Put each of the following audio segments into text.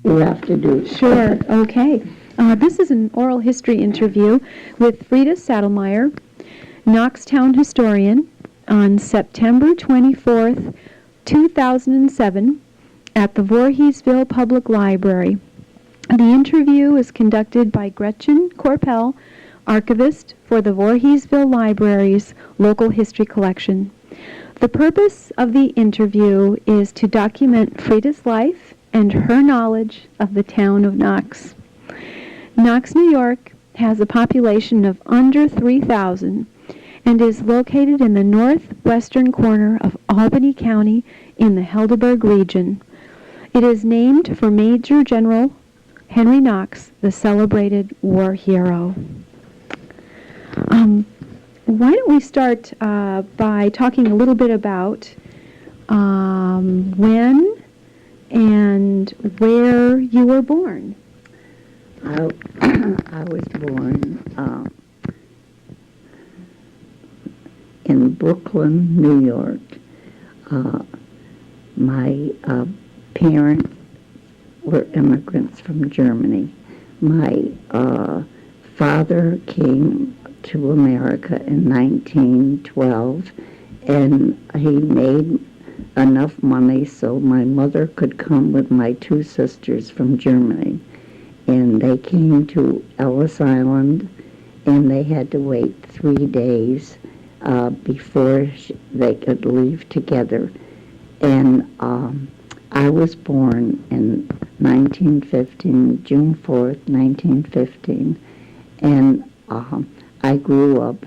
you have to do. Sure, okay. This is an oral history interview with Frieda Saddlemire, Knoxtown historian, on September 24th, 2007, at the Voorheesville Public Library. The interview is conducted by Gretchen Koerpel, archivist for the Voorheesville Library's local history collection. The purpose of the interview is to document Frieda's life and her knowledge of the town of Knox. Knox, New York has a population of under 3,000 and is located in the northwestern corner of Albany County in the Helderberg region. It is named for Major General Henry Knox, the celebrated war hero. Why don't we start by talking a little bit about when and where you were born? I was born in Brooklyn, New York. My parents were immigrants from Germany. My father came to America in 1912, and he made enough money so my mother could come with my two sisters from Germany. And they came to Ellis Island, and they had to wait 3 days before they could leave together. And I was born in 1915, June 4th, 1915, and I grew up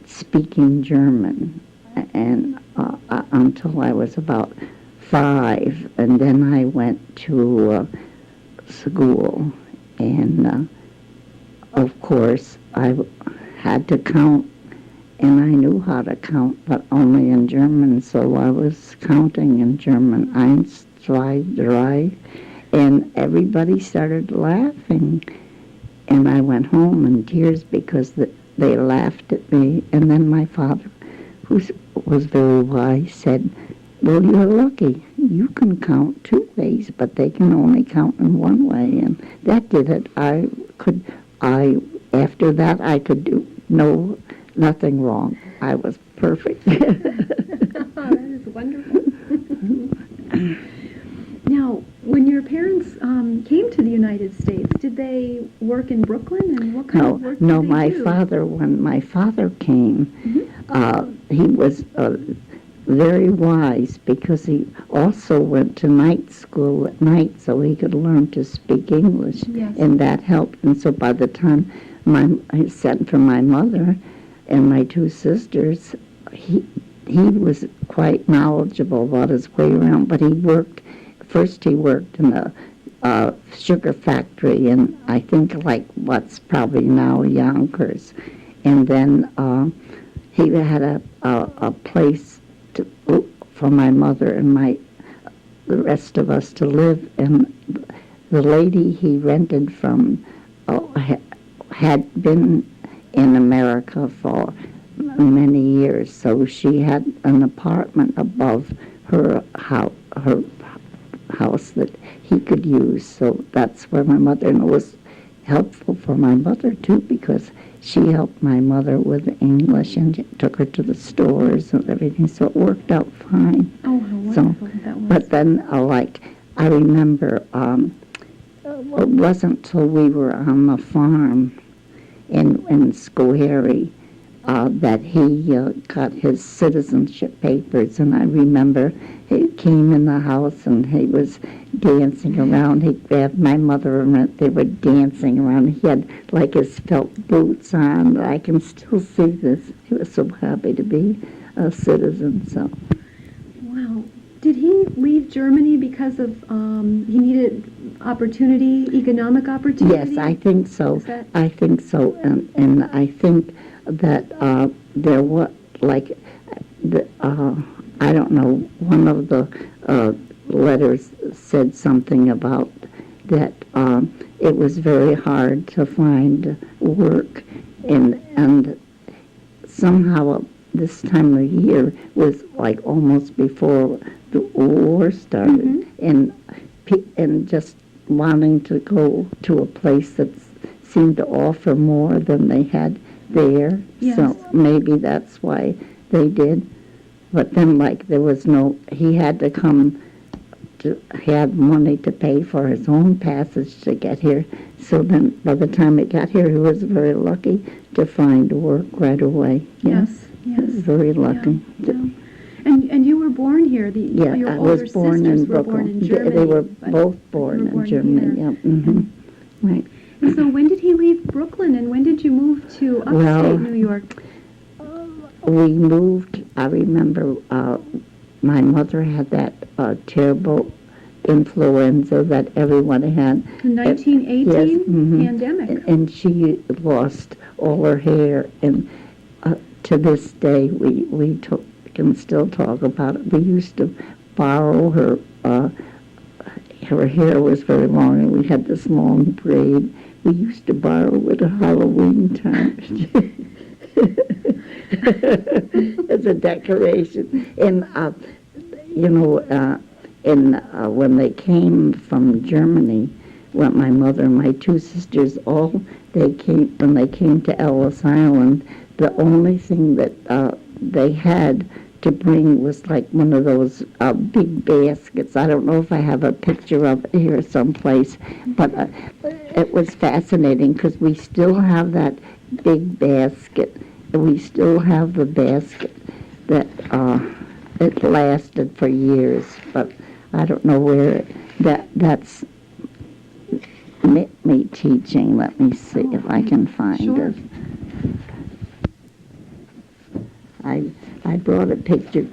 speaking German and until I was about 5, and then I went to school, and of course I had to count, and I knew how to count, but only in German, so I was counting in German, 1, 2, 3, and everybody started laughing, and I went home in tears because they laughed at me, and then my father, who was very wise, said, well, you're lucky. You can count 2 ways, but they can only count in 1 way, and that did it. After that, I could do nothing wrong. I was perfect. Oh, that is wonderful. Now, when your parents came to the United States, did they work in Brooklyn, and what kind of work did they do? When my father came, he was very wise because he also went to night school at night so he could learn to speak English, yes. And that helped. And so by the time I sent for my mother and my two sisters, he was quite knowledgeable about his way around, but he worked in a sugar factory in, I think, like what's probably now Yonkers. And then he had a place for my mother and the rest of us to live, and the lady he rented from had been in America for many years, so she had an apartment above her house that he could use. So that's where my mother, and it was helpful for my mother too, because she helped my mother with English and took her to the stores and everything, so it worked out fine. Oh, how wonderful that was. But then, I remember, it wasn't till we were on the farm in Schoharie that he got his citizenship papers, and I remember he came in the house and he was dancing around. He grabbed my mother and they were dancing around. He had like his felt boots on. I can still see this. He was so happy to be a citizen. So. Wow. Did he leave Germany because of he needed economic opportunity? Yes, I think so. I think so, and I think that there was I don't know, one of the letters said something about that it was very hard to find work, and somehow this time of year was like almost before the war started, and and just wanting to go to a place that seemed to offer more than they had there. Yes. So maybe that's why they did. But then, like, he had to come to have money to pay for his own passage to get here. So then, by the time he got here, he was very lucky to find work right away. Yes. Very lucky. Yeah. And you were born here. Your I older was born sisters in were born in Germany. They were but both you born were in born Germany. here. Yeah. Right. And so when did he leave Brooklyn, and when did you move to upstate New York? We moved, I remember my mother had that terrible influenza that everyone had. The 1918 Yes, pandemic. And she lost all her hair, and to this day we can still talk about it. We used to borrow her. Her hair was very long, and we had this long braid. We used to borrow it at Halloween time as a decoration. And when they came from Germany, my mother and my two sisters, when they came to Ellis Island, the only thing that they had to bring was like one of those big baskets. I don't know if I have a picture of it here someplace, but it was fascinating because we still have that big basket. We still have the basket that it lasted for years, but I don't know where that's me teaching. Let me see if I can find it. I brought a picture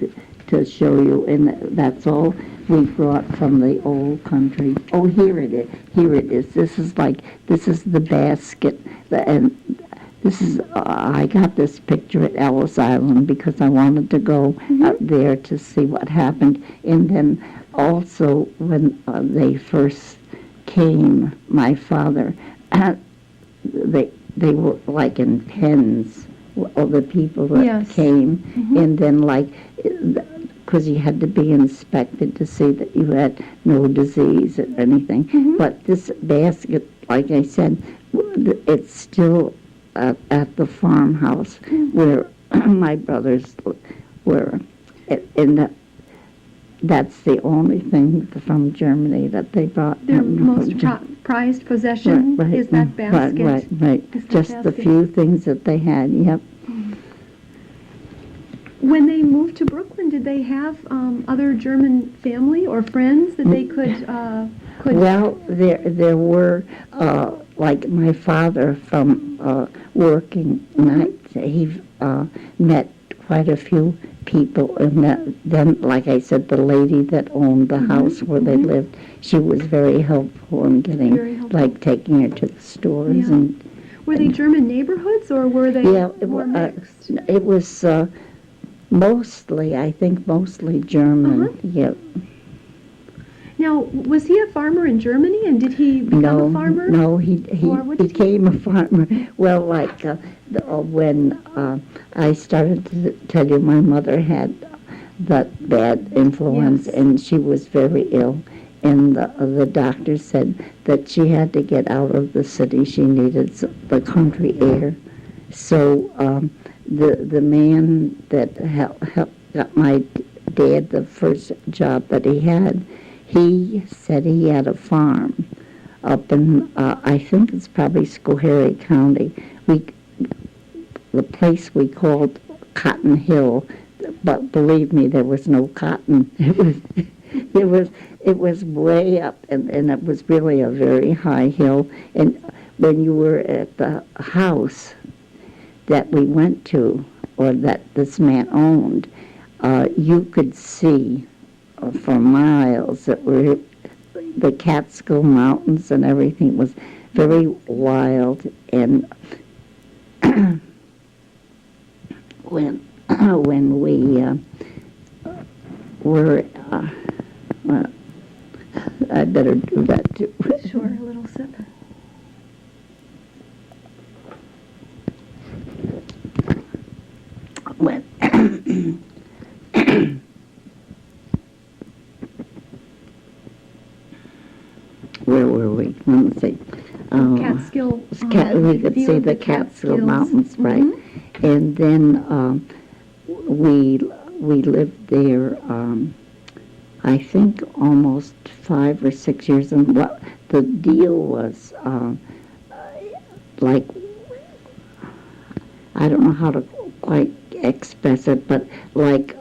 to show you, and that's all we brought from the old country. Oh, here it is. Here it is. This is the basket, and this is, I got this picture at Ellis Island because I wanted to go out there to see what happened. And then also when they first came, my father, they were like in pens, all the people that came. And then because you had to be inspected to see that you had no disease or anything. But this basket, like I said, it's still at the farmhouse where my brothers were. And that's the only thing from Germany that they brought. Their most prized possession is that basket. Right. Just the few things that they had, yep. When they moved to Brooklyn, did they have other German family or friends that they could? Well, there were, like my father from working nights. He met quite a few people, and then, like I said, the lady that owned the house where they lived, she was very helpful in taking her to the stores. Yeah. And were they German neighborhoods, or were they more mixed? It was mostly, I think, mostly German. Yeah. Now, was he a farmer in Germany, and did he become a farmer? No, he became a farmer. Well, when I started to tell you, my mother had that bad influence, and she was very ill. And the doctor said that she had to get out of the city. She needed the country air. So the man that got my dad the first job that he had, he said he had a farm up in, I think it's probably Schoharie County. The place we called Cotton Hill, but believe me, there was no cotton. It was way up, and it was really a very high hill. And when you were at the house that we went to, or that this man owned, you could see for miles that were the Catskill Mountains, and everything was very wild. And when we were, well, I better do that too. Sure, a little sip. When we, let me see. Catskill. We could view see of the Catskill Catskills. Mountains, right? And then we lived there, I think, almost 5 or 6 years. And what the deal was, like, I don't know how to quite express it, but like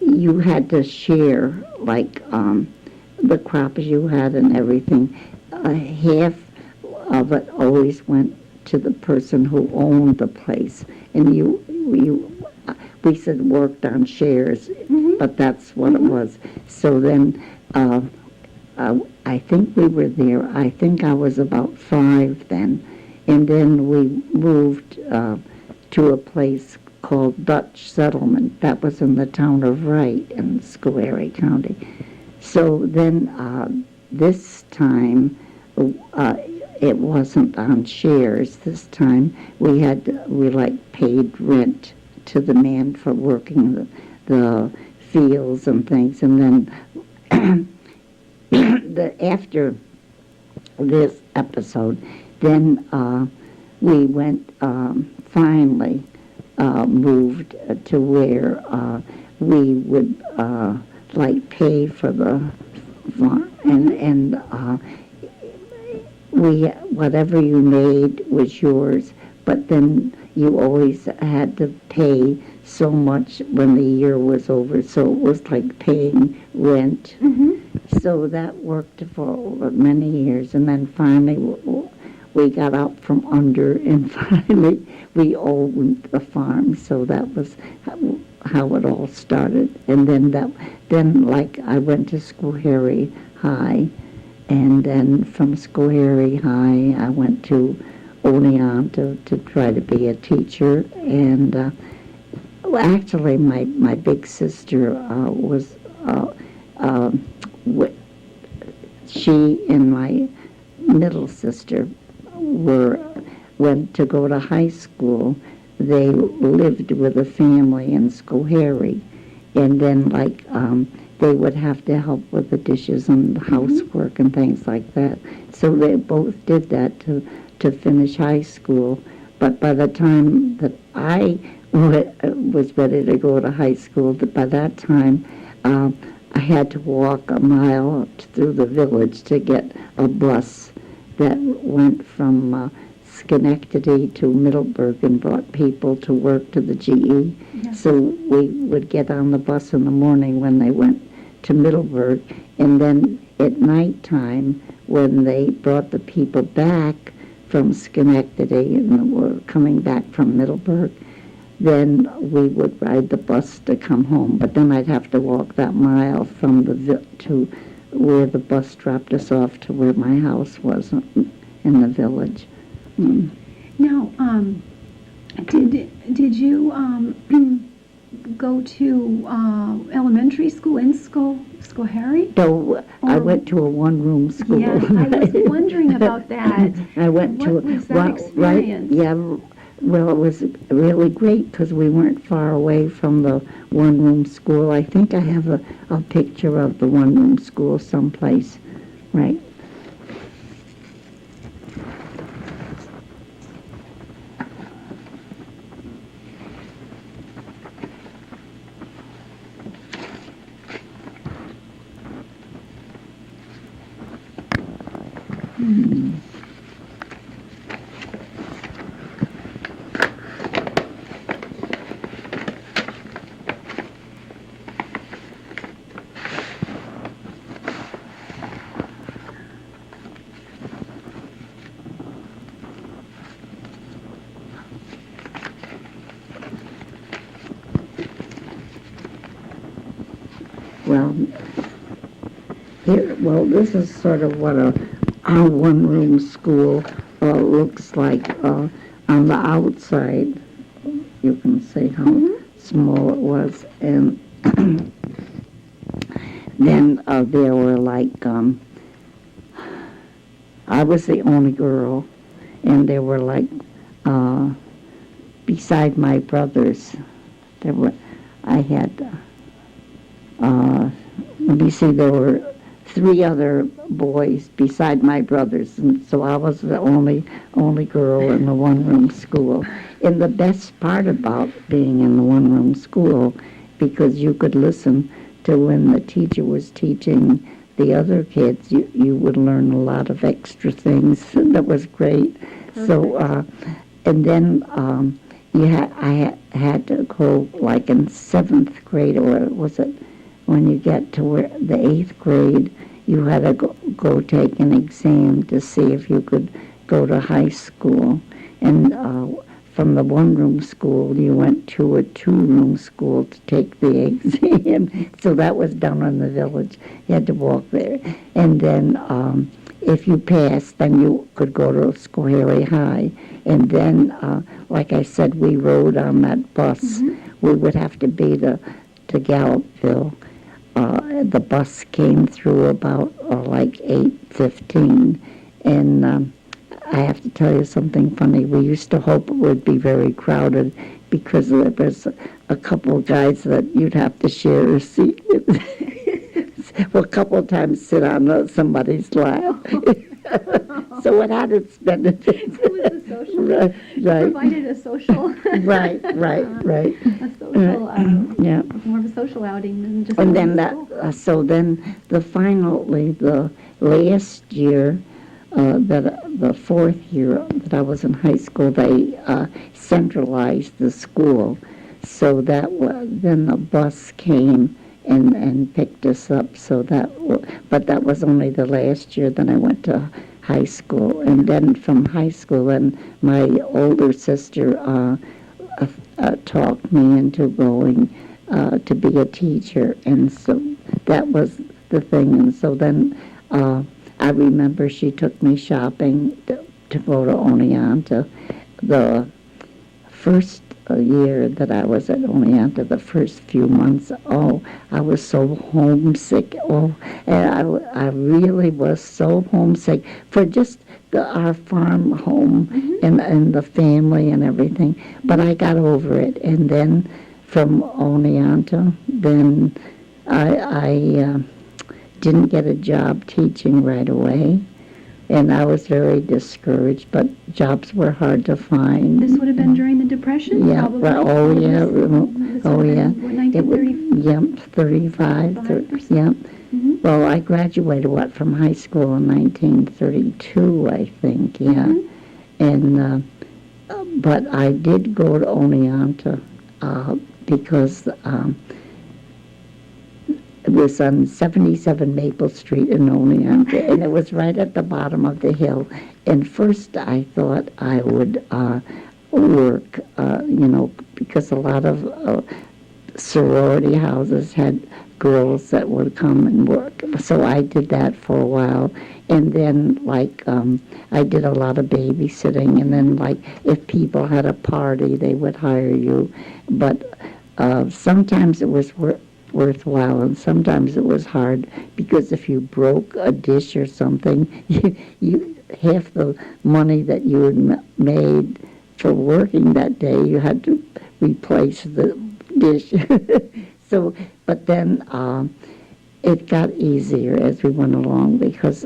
you had to share, like, the crops you had and everything. Half of it always went to the person who owned the place, and we said worked on shares, but that's what it was. So then I think we were there. I think I was about 5 then, and then we moved to a place called Dutch Settlement. That was in the town of Wright in Schoharie County. So then this time, it wasn't on shares this time. We paid rent to the man for working the fields and things. And then after this episode, then we went, finally moved to where we would pay for the farm, and whatever you made was yours, but then you always had to pay so much when the year was over, so it was like paying rent. So that worked for many years, and then finally we got out from under, and finally we owned the farm. So that was how it all started. And then I went to Schoharie High, and then from Schoharie High I went to Olean to try to be a teacher. And actually my big sister was she and my middle sister went to go to high school. They lived with a family in Schoharie, and then they would have to help with the dishes and housework and things like that. So they both did that to finish high school. But by the time that I was ready to go to high school, by that time I had to walk a mile through the village to get a bus that went from Schenectady to Middleburg and brought people to work to the GE. Yes. So we would get on the bus in the morning when they went to Middleburg, and then at nighttime when they brought the people back from Schenectady and were coming back from Middleburg, then we would ride the bus to come home. But then I'd have to walk that mile from to where the bus dropped us off to where my house was in the village. Now, did you go to elementary school in Schoharie? No, I went to a one-room school. Yes, I was wondering about that. I went what was that experience? Right, yeah. Well, it was really great because we weren't far away from the one-room school. I think I have a picture of the one-room school someplace, right? Well, this is sort of what our one-room school looks like on the outside. You can see how small it was, and then there were I was the only girl, and there were beside my brothers, I had let me see, there were three other boys beside my brothers, and so I was the only girl in the one-room school. And the best part about being in the one-room school, because you could listen to when the teacher was teaching the other kids, you would learn a lot of extra things. That was great. Perfect. So, and then I had to go like in 7th grade, or was it when you get to the 8th grade, you had to go take an exam to see if you could go to high school. And from the one-room school, you went to a two-room school to take the exam. So that was down in the village. You had to walk there. And then if you passed, then you could go to Schoharie High. And then, like I said, we rode on that bus. Mm-hmm. We would have to be to Gallupville. The bus came through about like 8:15. And I have to tell you something funny. We used to hope it would be very crowded because there was a couple of guys that you'd have to share a seat with. Well, a couple of times sit on somebody's lap. So it had its benefits. It was a social. Right. Provided a social. Right. A social. Yeah. More of a social outing than just. And then finally the last year. The 4th year that I was in high school, they centralized the school, so that then the bus came and picked us up. So but that was only the last year. Then I went to high school, and then from high school, then my older sister talked me into going to be a teacher, and so that was the thing. And so then. I remember she took me shopping to go to Oneonta. The first year that I was at Oneonta, the first few months, I was so homesick. And I really was so homesick for just our farm home. Mm-hmm. and the family and everything. But I got over it. And then from Oneonta, then I didn't get a job teaching right away, and I was very discouraged, but jobs were hard to find. This would have been during the Depression? Yeah, probably. Oh yeah. What, 1930? Yep, 35. Yeah. Mm-hmm. Well, I graduated, from high school in 1932, I think, yeah. Mm-hmm. And, but I did go to Oneonta because it was on 77 Maple Street in Oneonta, and it was right at the bottom of the hill. And first I thought I would work, because a lot of sorority houses had girls that would come and work. So I did that for a while. And then, I did a lot of babysitting. And then, if people had a party, they would hire you. But sometimes it was worthwhile, and sometimes it was hard, because if you broke a dish or something, you half the money that you had made for working that day, you had to replace the dish. So, but then it got easier as we went along, because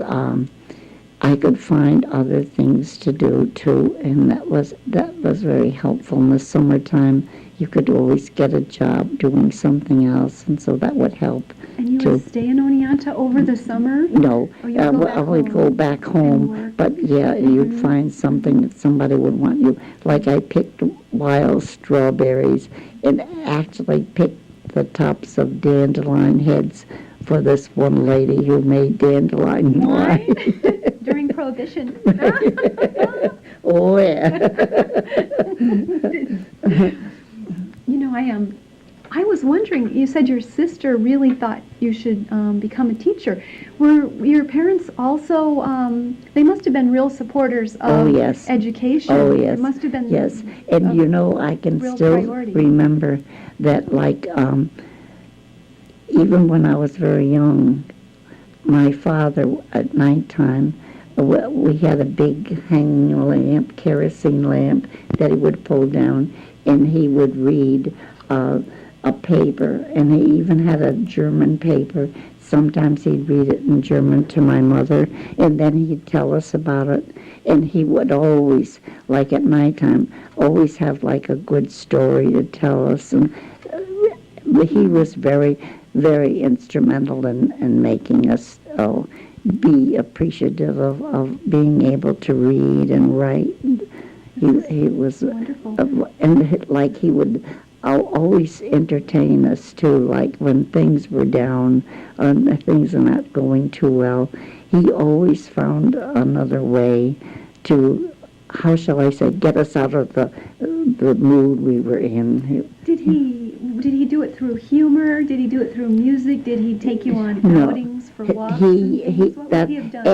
I could find other things to do too, and that was very helpful. In the summertime, you could always get a job doing something else, and so that would help. And you would stay in Oneonta over the summer? No, I would go back home, but yeah, you'd find something that somebody would want you. Like I picked wild strawberries and actually picked the tops of dandelion heads for this one lady who made dandelion wine. During Prohibition. Oh, yeah. I was wondering, you said your sister really thought you should become a teacher. Were your parents also, they must have been real supporters of education. Oh, yes. It must have been. Yes, and I can still remember that, even when I was very young, my father, at nighttime, we had a big hanging lamp, kerosene lamp, that he would pull down, and he would read a paper, and he even had a German paper sometimes he'd read it in German to my mother, and then he'd tell us about it. And he would always, like at nighttime, always have like a good story to tell us. And he was very, very instrumental in making us be appreciative of being able to read and write. He was wonderful. And like he would always entertain us too, like when things were down and things are not going too well. He always found another way to, how shall I say, get us out of the mood we were in. Did he do it through humor? Did he do it through music? Did he take you on outings for walks? What would he have done?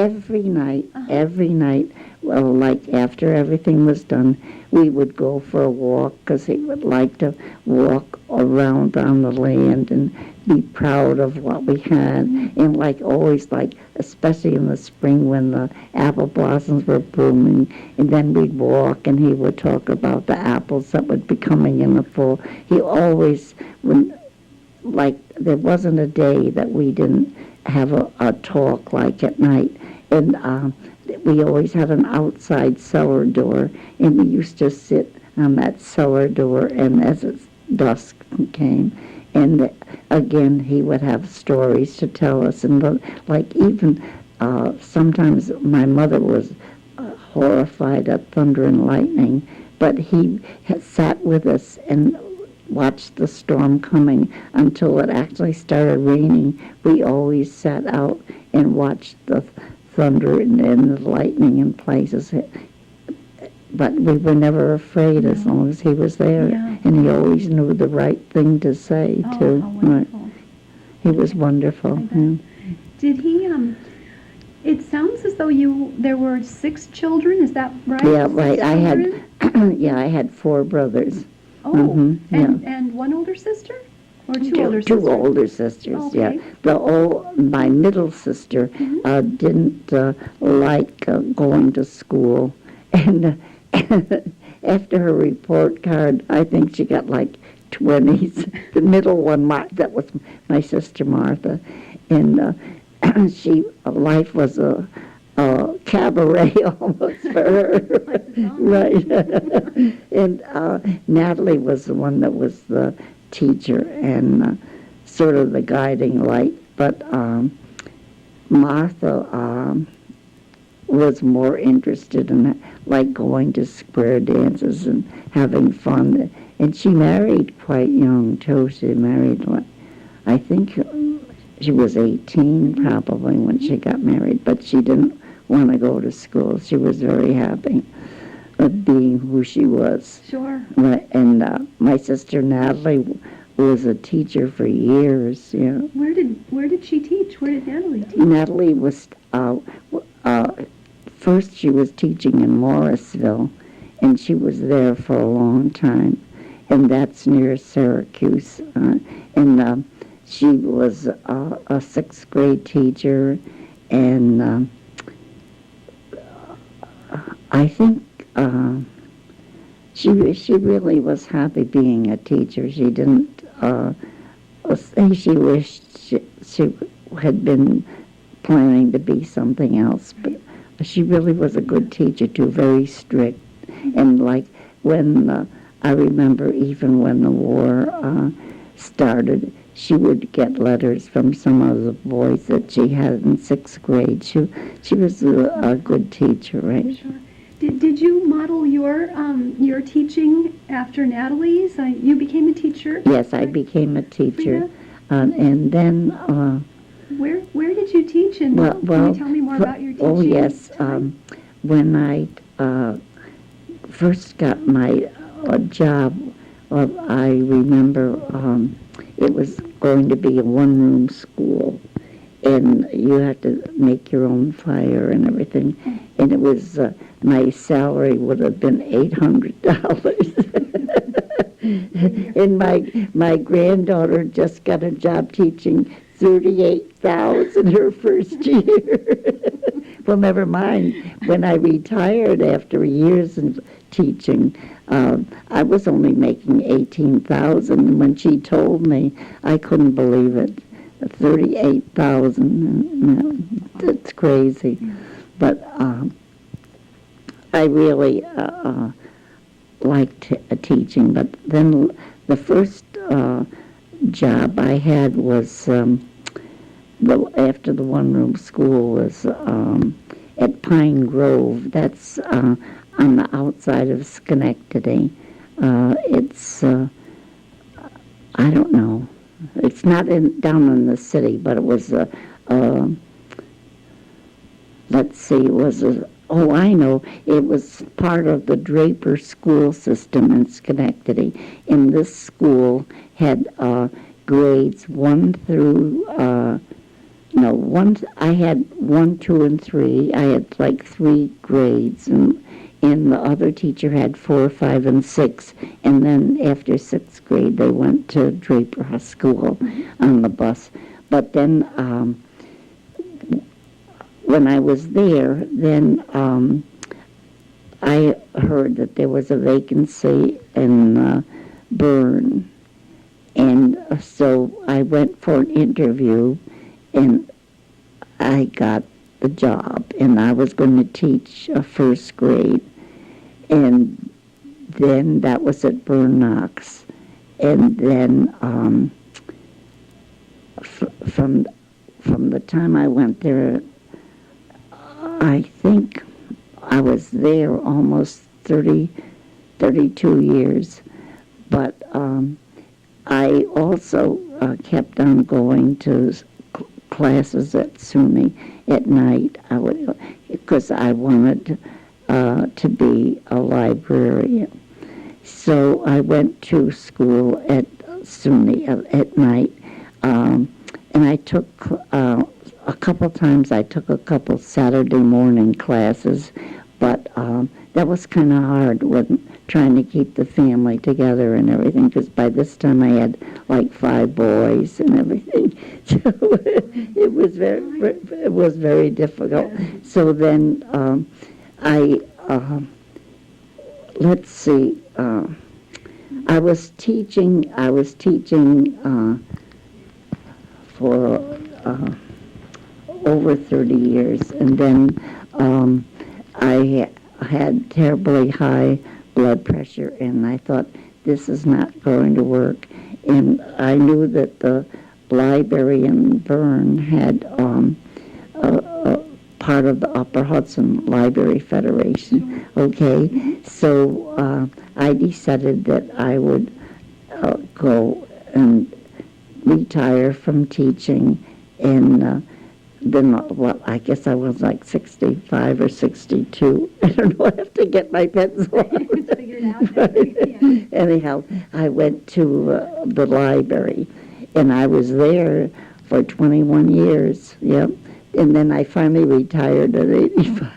Every night, well, like after everything was done, we would go for a walk, because he would like to walk around on the land and be proud of what we had. And like always, like especially in the spring when the apple blossoms were blooming, and then we'd walk and he would talk about the apples that would be coming in the fall. He always, there wasn't a day that we didn't have a talk like at night. And we always had an outside cellar door, and we used to sit on that cellar door, and as dusk came, and again he would have stories to tell us. And like even sometimes my mother was horrified at thunder and lightning, but he had sat with us and watched the storm coming until it actually started raining. We always sat out and watched the thunder and the lightning in places. But we were never afraid as long as he was there. Yeah. And he always knew the right thing to say, too. How wonderful. Right. He was wonderful. Yeah. Did he, it sounds as though there were 6 children, is that right? Yeah, right. I had 4 brothers. Oh, and one older sister? Or two older sisters? 2 older sisters, okay. Yeah. My middle sister didn't like going to school. And after her report card, I think she got like 20s. The middle one, that was my sister Martha. And life was a cabaret almost for her. Right. And Natalie was the one that was the teacher and sort of the guiding light. But Martha was more interested in like going to square dances and having fun. And she married quite young too. She married, I think she was 18 probably when she got married, but she didn't want to go to school. She was very happy of being who she was. Sure. And my sister Natalie was a teacher for years. Yeah. Where did she teach? Where did Natalie teach? Natalie was first she was teaching in Morrisville, and she was there for a long time, and that's near Syracuse. And she was a 6th grade teacher, and I think she really was happy being a teacher. She didn't say she wished she had been planning to be something else, but she really was a good teacher too, very strict. And like when I remember even when the war started, she would get letters from some of the boys that she had in 6th grade. She was a good teacher, right? Sure. Did you model your teaching after Natalie's? You became a teacher? Yes, I became a teacher. And then... Where did you teach? And can you tell me more about your teaching? Oh, yes. When I first got my job, I remember it was going to be a one-room school, and you had to make your own fire and everything. And it was, my salary would have been $800. And my granddaughter just got a job teaching $38,000 her first year. Well, never mind. When I retired after years of teaching, I was only making $18,000. And when she told me, I couldn't believe it. 38,000. It's crazy. But I really liked teaching. But then the first job I had was after the one-room school was at Pine Grove. That's on the outside of Schenectady. It's I don't know. It's not down in the city, but it was let's see, it was oh, I know. It was part of the Draper school system in Schenectady. And this school had grades 1 through, I had 1, 2, and 3. I had like 3 grades, and the other teacher had 4, 5, and 6. And then after 6th grade, they went to Draper School on the bus. But then when I was there, then I heard that there was a vacancy in Berne. And so I went for an interview, and I got the job, and I was going to teach first grade. And then that was at Berne Knox. And then from the time I went there, I think I was there almost 32 years. But I also kept on going to classes at SUNY at night. Because I wanted to be a librarian. So I went to school at SUNY at night, and I took a couple times. I took a couple Saturday morning classes, but that was kind of hard when trying to keep the family together and everything, because by this time I had like 5 boys and everything. So it was very difficult. So then let's see, I was teaching for over 30 years, and then I had terribly high blood pressure, and I thought, this is not going to work. And I knew that the library in Berne had part of the Upper Hudson Library Federation. Okay, so I decided that I would go and retire from teaching, and then, well, I guess I was like 65 or 62. I don't know, I have to get my pencil out. Figure it out. Right. Yeah. Anyhow, I went to the library, and I was there for 21 years, yep. And then I finally retired at 85.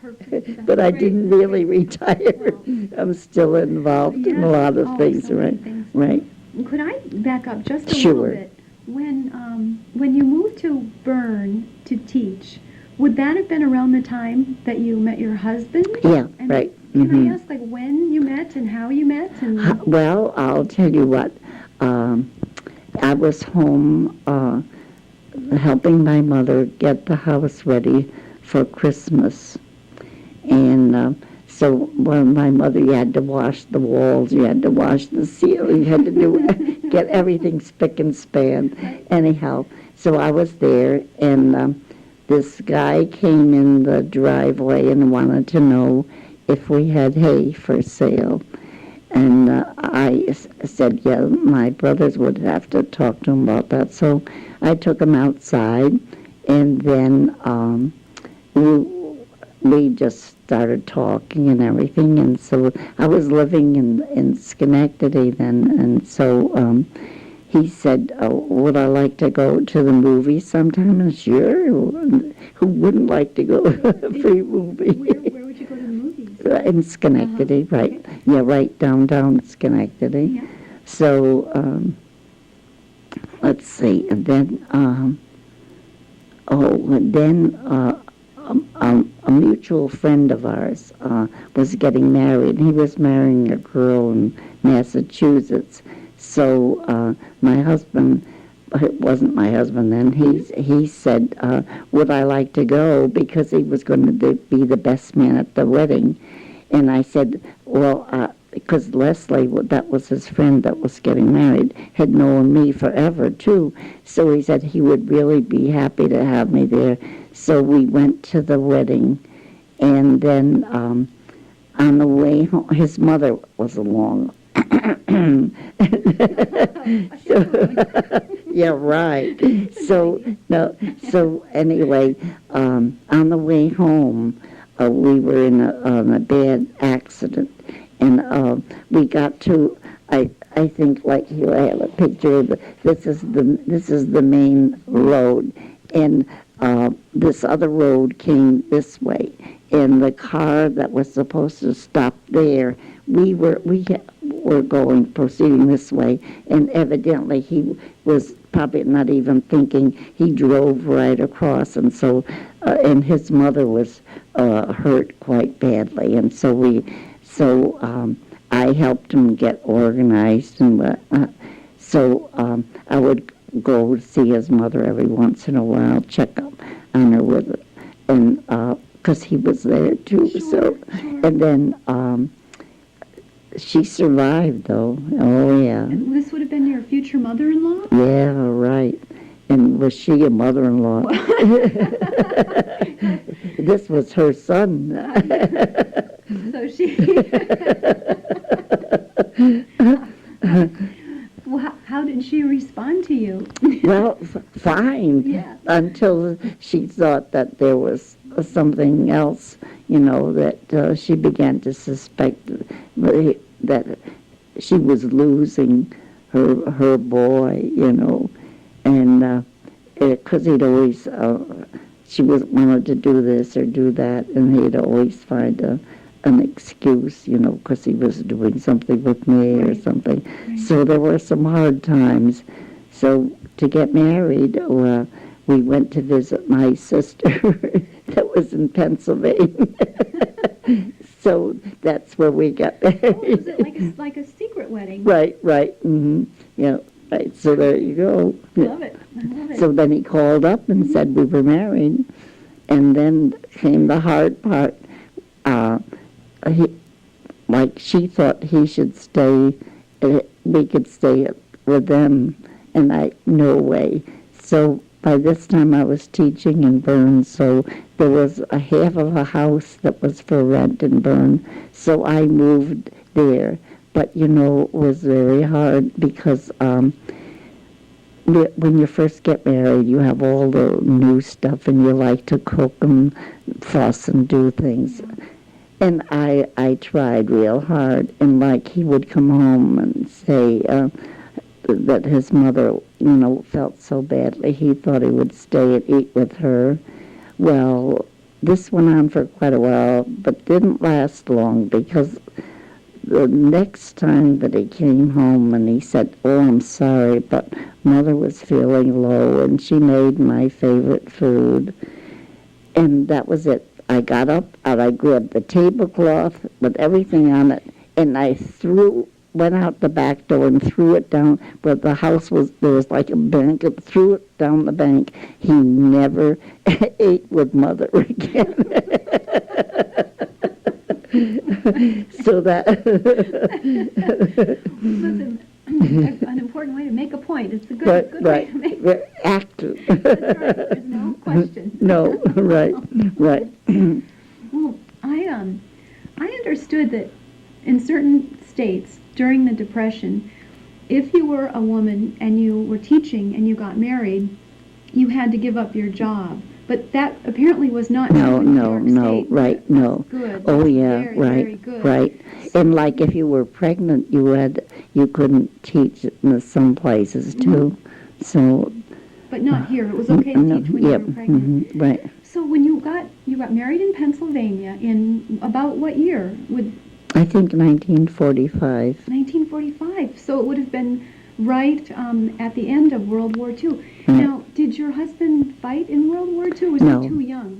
Perfect. But I didn't really retire. I'm still involved in a lot of things, so many right? things. Right. Could I back up just a Sure. little bit? When you moved to Berne to teach, would that have been around the time that you met your husband? Yeah, And right. Can Mhm. I ask, like, when you met and how you met? And Well, I'll tell you what. I was home helping my mother get the house ready for Christmas. And so when my mother, you had to wash the walls, you had to wash the ceiling, you had to get everything spick and span. Anyhow, so I was there, and this guy came in the driveway and wanted to know if we had hay for sale. And I said, yeah, my brothers would have to talk to him about that. So I took him outside, and then we just started talking and everything. And so I was living in Schenectady then, and so he said, would I like to go to the movies sometime? And sure, who wouldn't like to go to a free movie? where would you go to the movies? In Schenectady, right. Okay. Yeah, right downtown Schenectady. Yeah. So, let's see, and then, a mutual friend of ours was getting married. He was marrying a girl in Massachusetts. So my husband it wasn't my husband then. He said, would I like to go, because he was going to be the best man at the wedding. And I said, well, because Leslie, that was his friend that was getting married, had known me forever too. So he said he would really be happy to have me there. So we went to the wedding, and then on the way home, his mother was along. Yeah, right. So anyway, on the way home, we were in a bad accident, and we got to. I think, like, here I have a picture of this is the main road, and this other road came this way, and the car that was supposed to stop there, we were proceeding this way, and evidently he was probably not even thinking. He drove right across, and so and his mother was hurt quite badly, and so I helped him get organized, and so I would go see his mother every once in a while, check up on her with it, and because he was there too. Sure. And then she survived, though. Oh yeah. And this would have been your future mother-in-law? Yeah, right. And was she a mother-in-law? This was her son. So she. Well, how did she respond to you? Well, fine. Yeah. Until she thought that there was something else, that she began to suspect that she was losing her boy, and because he'd always, she wanted to do this or do that, and he'd always find an excuse, because he was doing something with me or something. Right. So there were some hard times. So to get married, we went to visit my sister that was in Pennsylvania. So that's where we got married. Oh, was it like a secret wedding? Right. Mm-hmm. Yeah. Right. So there you go. Love it. I love it. So then he called up and said we were married, and then came the hard part. She thought he should stay. We could stay with them, and no way. So by this time I was teaching in Berne, so there was a half of a house that was for rent in Berne. So I moved there, but it was very hard because when you first get married, you have all the new stuff, and you like to cook and fuss and do things. And I tried real hard, and he would come home and say that his mother, felt so badly. He thought he would stay and eat with her. Well, this went on for quite a while, but didn't last long, because the next time that he came home and he said, "Oh, I'm sorry, but Mother was feeling low, and she made my favorite food." And that was it. I got up and I grabbed the tablecloth with everything on it, and I went out the back door and threw it down where the house was. There was like a bank, and threw it down the bank. He never ate with Mother again. So that Listen, an important way to make a point. It's a good way to make it. Active. That's right. There's no question. No, right. Well, I understood that in certain states during the Depression, if you were a woman and you were teaching and you got married, you had to give up your job. But that apparently was not true in New York State. Right, no. That's good. Oh, That's yeah, very, right, very good. Right. And if you were pregnant, you couldn't teach in some places too. Mm-hmm. So. But not here. It was okay to teach when you were pregnant. Mm-hmm, right. So when you got married in Pennsylvania in about what year? I think 1945. 1945. So it would have been right at the end of World War II. Right. Now, did your husband fight in World War II? Was No. he too young?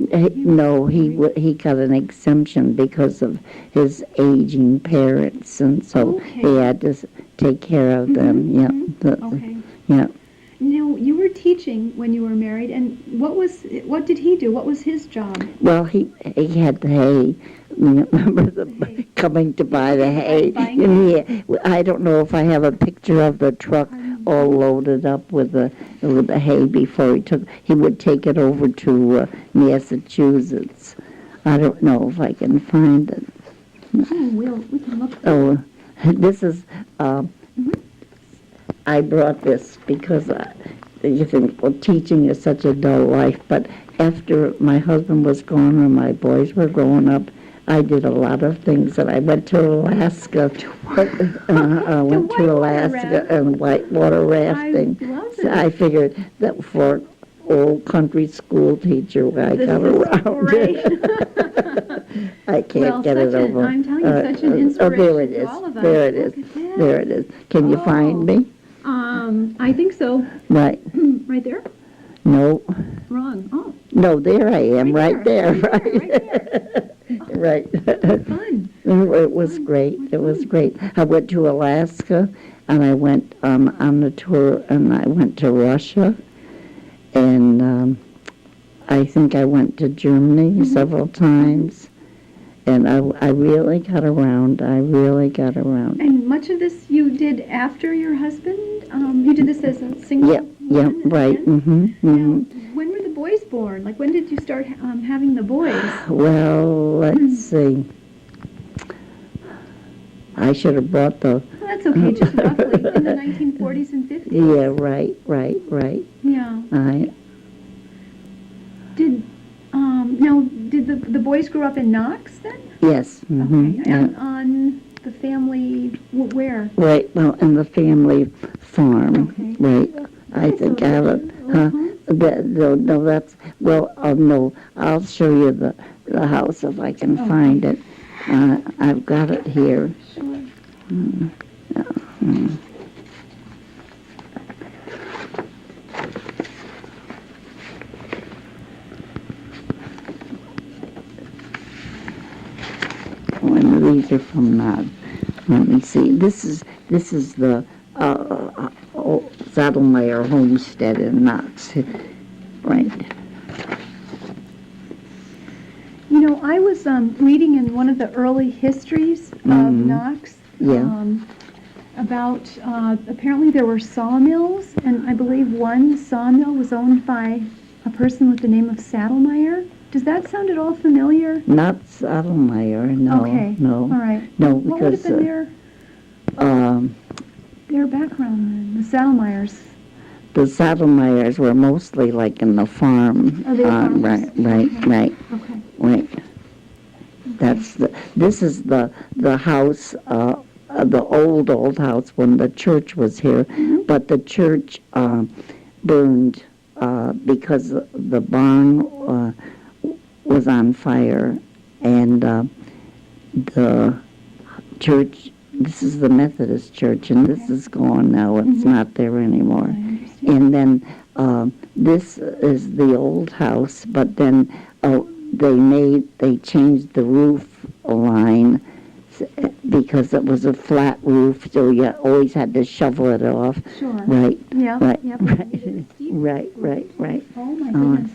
He got an exemption because of his aging parents, and so he had to take care of them. Yeah. Okay. Yeah. You were teaching when you were married, and what did he do? What was his job? Well, he had the hay. Remember coming to buy the hay? I don't know if I have a picture of the truck all loaded up with the hay before he would take it over to Massachusetts. I don't know if I can find it. We can look. Oh, this is. I brought this because you think, well, teaching is such a dull life, but after my husband was gone and my boys were growing up, I did a lot of things, and I went to Alaska. I went to Alaska and whitewater rafting. I love it. So I figured that for an old country school teacher, I got around it. I can't get it over. I'm telling you, such an inspiration there it is. to all of us. There it is. There it is. Can you find me? I think so. Right. Right there? No. Wrong. Oh. No, there I am. Right there. Right. Fun. It was great. It was great. I went to Alaska, and I went on the tour, and I went to Russia, and I think I went to Germany several times. And I really got around. And much of this you did after your husband? You did this as a single woman? Right. Now, when were the boys born? Like, when did you start having the boys? Well, let's see. I should have brought the... Well, that's okay, just roughly, in the 1940s and 50s? Yeah, right. Yeah. Did the boys grow up in Knox then? Yes. Okay. Yeah. On the family, where? Right, well, in the family farm. Okay. Right. I think I have it. No, that's, well, no, I'll show you the house if I can find it. I've got it here. Sure. And these are from let me see. This is the Saddlemire homestead in Knox. Right. I was reading in one of the early histories of Knox about apparently there were sawmills, and I believe one sawmill was owned by a person with the name of Saddlemire. Does that sound at all familiar? Not Saddlemire, no. Okay. No. All right. No, What would have because been their background then? The Saddlemires. the Saddlemires were mostly like in the farm. Oh, they were farmers. Right. Okay. This is the house, the old house when the church was here, but the church burned because the barn was on fire, and the church, this is the Methodist church, and this is gone now. It's not there anymore. And then this is the old house, but then they changed the roof line because it was a flat roof, so you always had to shovel it off. Sure. Right. Yeah. Right. Yep. Right. Oh my goodness.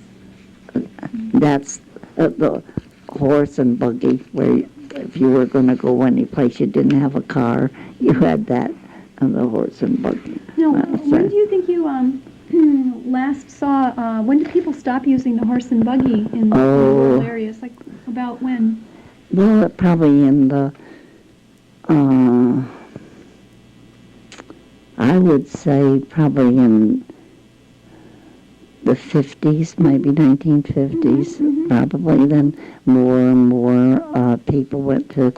That's the horse and buggy, where if you were going to go any place you didn't have a car, you had that, and the horse and buggy. Now, when do you think you last saw, when did people stop using the horse and buggy in the rural areas? Like, about when? Well, probably in the, I would say probably in the 50s, maybe 1950s, probably. Then more and more people went to,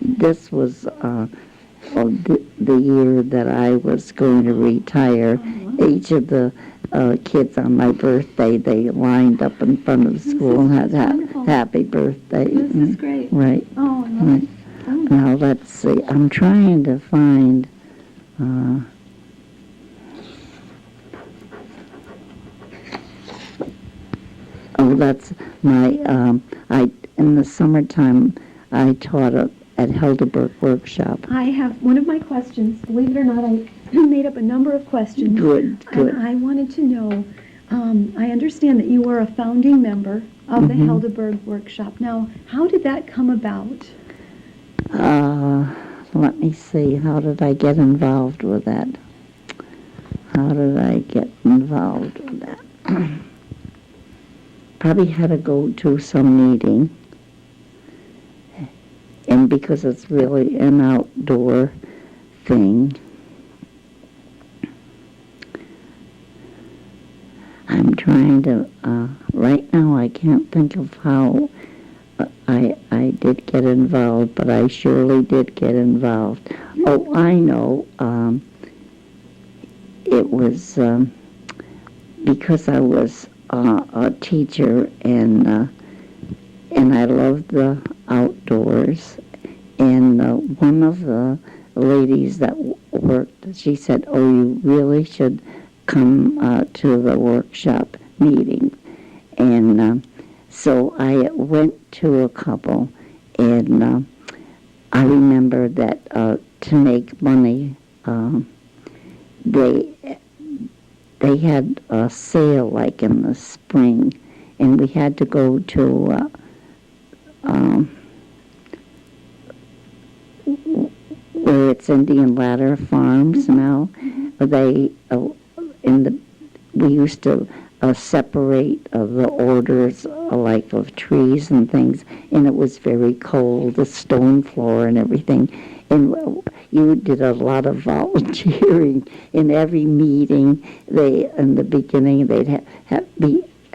this was the year that I was going to retire. Each of the kids on my birthday, they lined up in front of the school and had happy birthday. This is great. Right. Oh, I love it. Oh. Now, let's see. I'm trying to find... that's my... in the summertime, I taught at Helderberg Workshop. I have one of my questions. Believe it or not, made up a number of questions. Good. And I wanted to know, I understand that you were a founding member of the Helderberg Workshop. Now, how did that come about? Let me see. How did I get involved with that? Probably had to go to some meeting. And because it's really an outdoor thing, I'm trying to, right now I can't think of how I did get involved, but I surely did get involved. Oh, I know. It was because I was a teacher, and I loved the outdoors. And one of the ladies that worked, she said, "Oh, you really should come to the workshop meeting." And so I went to a couple, and I remember that to make money, they had a sale like in the spring, and we had to go to where it's Indian Ladder Farms now. They we used to separate the orders like of trees and things, and it was very cold, the stone floor and everything. And you did a lot of volunteering. In every meeting, in the beginning, they'd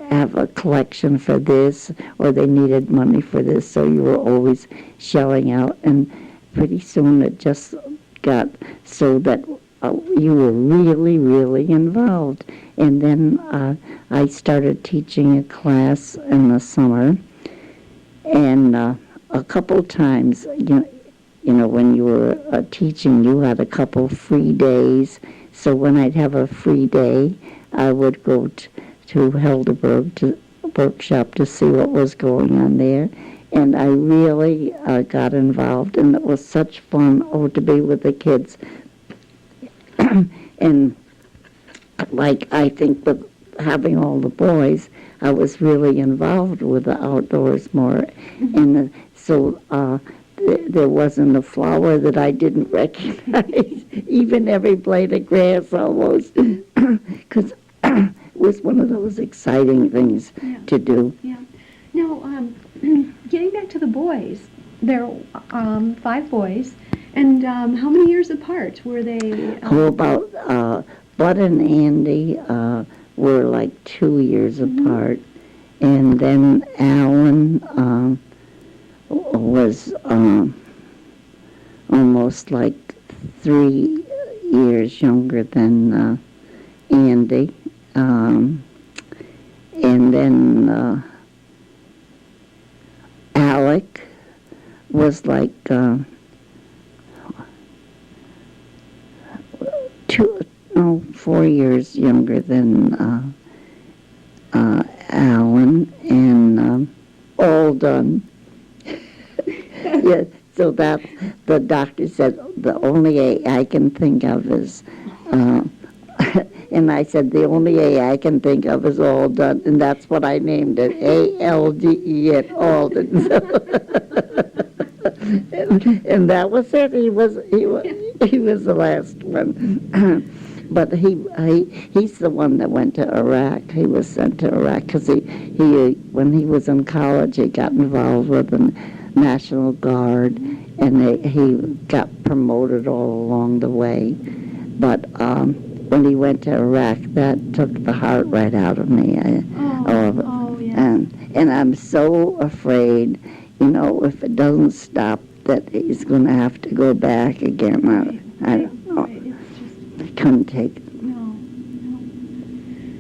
have a collection for this, or they needed money for this, so you were always shelling out. And pretty soon it just got so that you were really, really involved. And then I started teaching a class in the summer, and a couple times, you know, when you were teaching, you had a couple free days. So when I'd have a free day, I would go to Helderberg to workshop to see what was going on there. And I really got involved, and it was such fun, to be with the kids. And like, I think with having all the boys, I was really involved with the outdoors more. And so there wasn't a flower that I didn't recognize, even every blade of grass almost, because it was one of those exciting things to do. Yeah. Now, getting back to the boys, there are 5 boys, and how many years apart were they? About Bud and Andy were like 2 years apart, and then Alan was almost like 3 years younger than Andy, and then Alec was like 4 years younger than Alan, and all done. Yeah, so that the doctor said the only A I can think of is, and I said the only A I can think of is all done, and that's what I named it, ALDE at Alden. And that was it. He was the last one. But he's the one that went to Iraq. He was sent to Iraq because he when he was in college, he got involved with the National Guard, and he got promoted all along the way. But when he went to Iraq, that took the heart right out of me. Yes. And I'm so afraid, if it doesn't stop, that he's going to have to go back again. I don't know. I couldn't take it. No.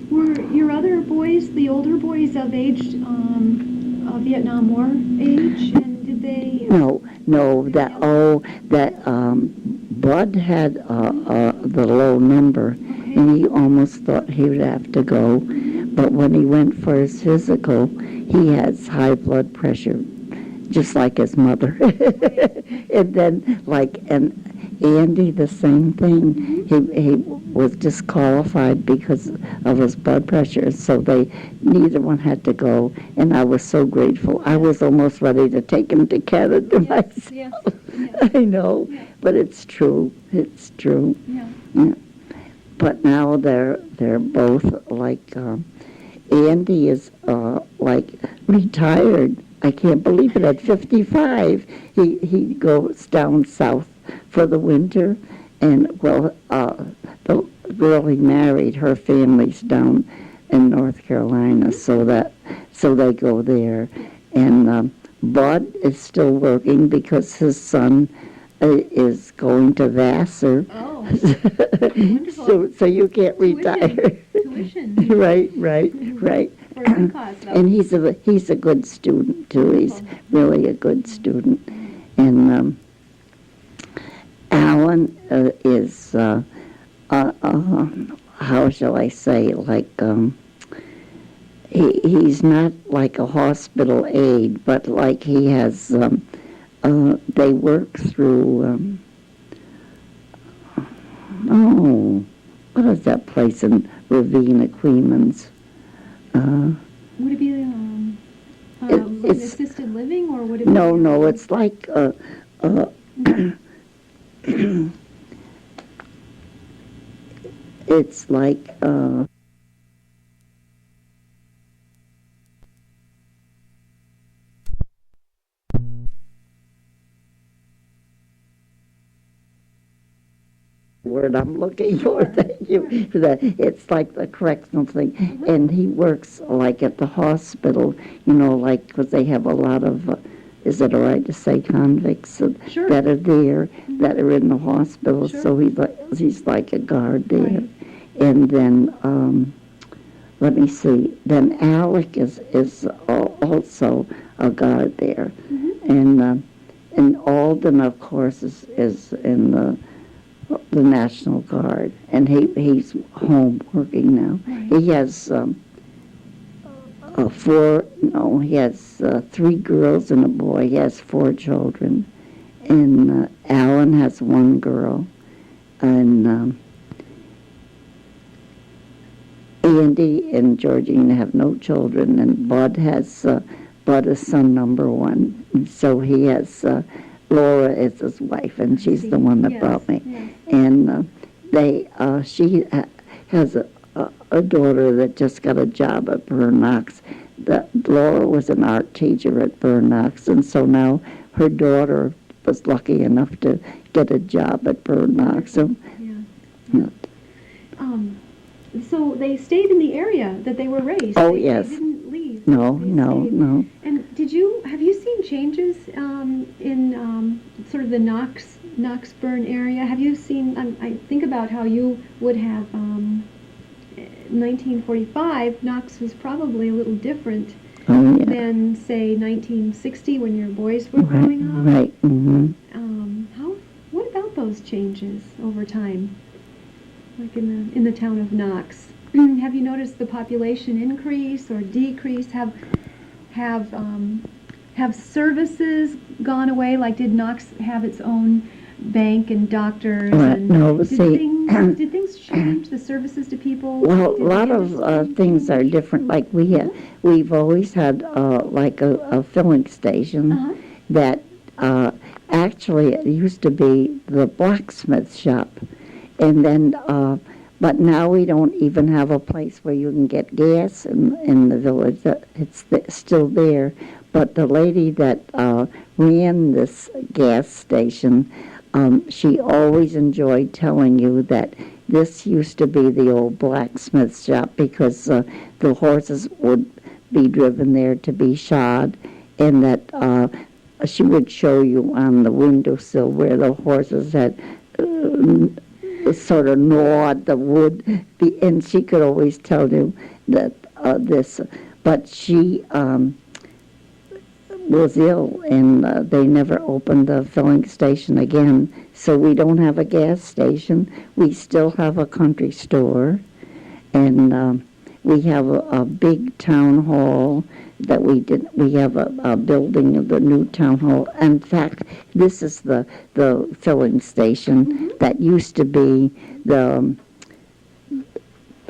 Were your other boys, the older boys, of age, Vietnam War age, and did they? No. Bud had the low number, and he almost thought he would have to go. But when he went for his physical, he has high blood pressure, just like his mother. And then, Andy, the same thing. He was disqualified because of his blood pressure, so neither one had to go, and I was so grateful. I was almost ready to take him to Canada myself. Yes. I know, but it's true. It's true. Yeah. But now they're both like, Andy is like retired. I can't believe it. At 55, he goes down south for the winter, and the girl he married, her family's down in North Carolina, so they go there. And Bud is still working because his son is going to Vassar. Oh, wonderful. so you can't retire. Tuition. Right. For a good cause, though. And he's a good student too. He's really a good student. And Alan is how shall I say, like he's not like a hospital aide, but like he has they work through what is that place in Ravina, Queens? Would it be assisted living, or would it be? No, it's like it's like word I'm looking for. Thank you for that. It's like the correctional thing, and he works like at the hospital, like because they have a lot of. Is it all right to say convicts Sure. that are there, that are in the hospital? Sure. So he's like a guard there, Right. and then let me see. Then Alec is also a guard there, and Alden, of course, is in the National Guard, and he's home working now. Right. He has he has 3 girls and a boy. He has 4 children, and Alan has 1 girl, and Andy and Georgina have no children, and Bud is son number 1, and so he has Laura is his wife, and she's the one that brought me. Yes. And she has a daughter that just got a job at Berne Knox. Laura was an art teacher at Berne Knox, and so now her daughter was lucky enough to get a job at Berne Knox. So, So they stayed in the area that they were raised. Oh, they yes. didn't leave. No. And have you seen changes in sort of the Knox Berne area? Have you seen? I think about how you would have. 1945, Knox was probably a little different than, say, 1960 when your boys were growing up. Right. Mm-hmm. What about those changes over time, like in the town of Knox? Have you noticed the population increase or decrease? Have services gone away? Like, did Knox have its own bank and doctors? And no, did things change, the services to people? Well, a lot of things are different. Like we've always had like a filling station that actually it used to be the blacksmith shop, and then but now we don't even have a place where you can get gas in the village. It's still there, but the lady that ran this gas station. She always enjoyed telling you that this used to be the old blacksmith shop because the horses would be driven there to be shod, and that she would show you on the windowsill where the horses had sort of gnawed the wood, and she could always tell you that but she was ill, and they never opened the filling station again. So we don't have a gas station. We still have a country store, and we have a big town hall that we have a building of the new town hall. In fact, this is the filling station that used to be the,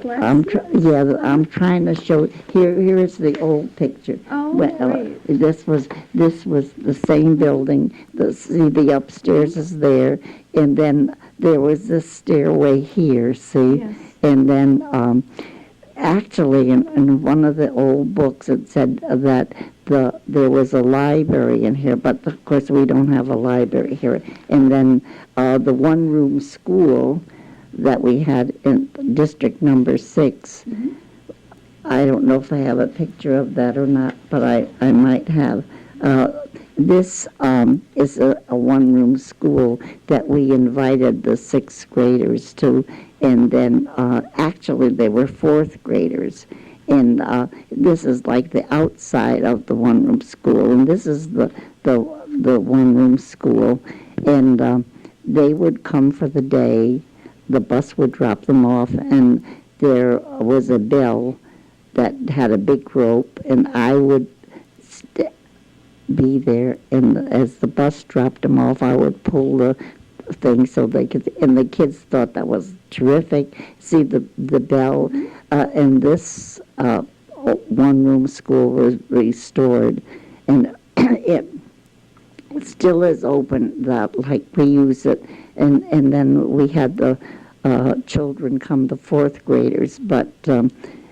I'm trying to show, here is the old picture. Oh, great. This was the same building. See, the upstairs is there, and then there was this stairway here, see? Yes. And then, actually, in one of the old books, it said that there was a library in here, but of course we don't have a library here. And then the one-room school that we had in District Number 6, I don't know if I have a picture of that or not, but I might have. This is a one-room school that we invited the 6th graders to, and then actually they were 4th graders. And this is like the outside of the one-room school, and this is the one-room school. And they would come for the day. The bus would drop them off, and there was a bell that had a big rope, and I would be there, and as the bus dropped them off, I would pull the thing so they could, and the kids thought that was terrific. See the bell, and this one-room school was restored, and it still is open, that like we use it, and then we had the children come, the 4th graders, but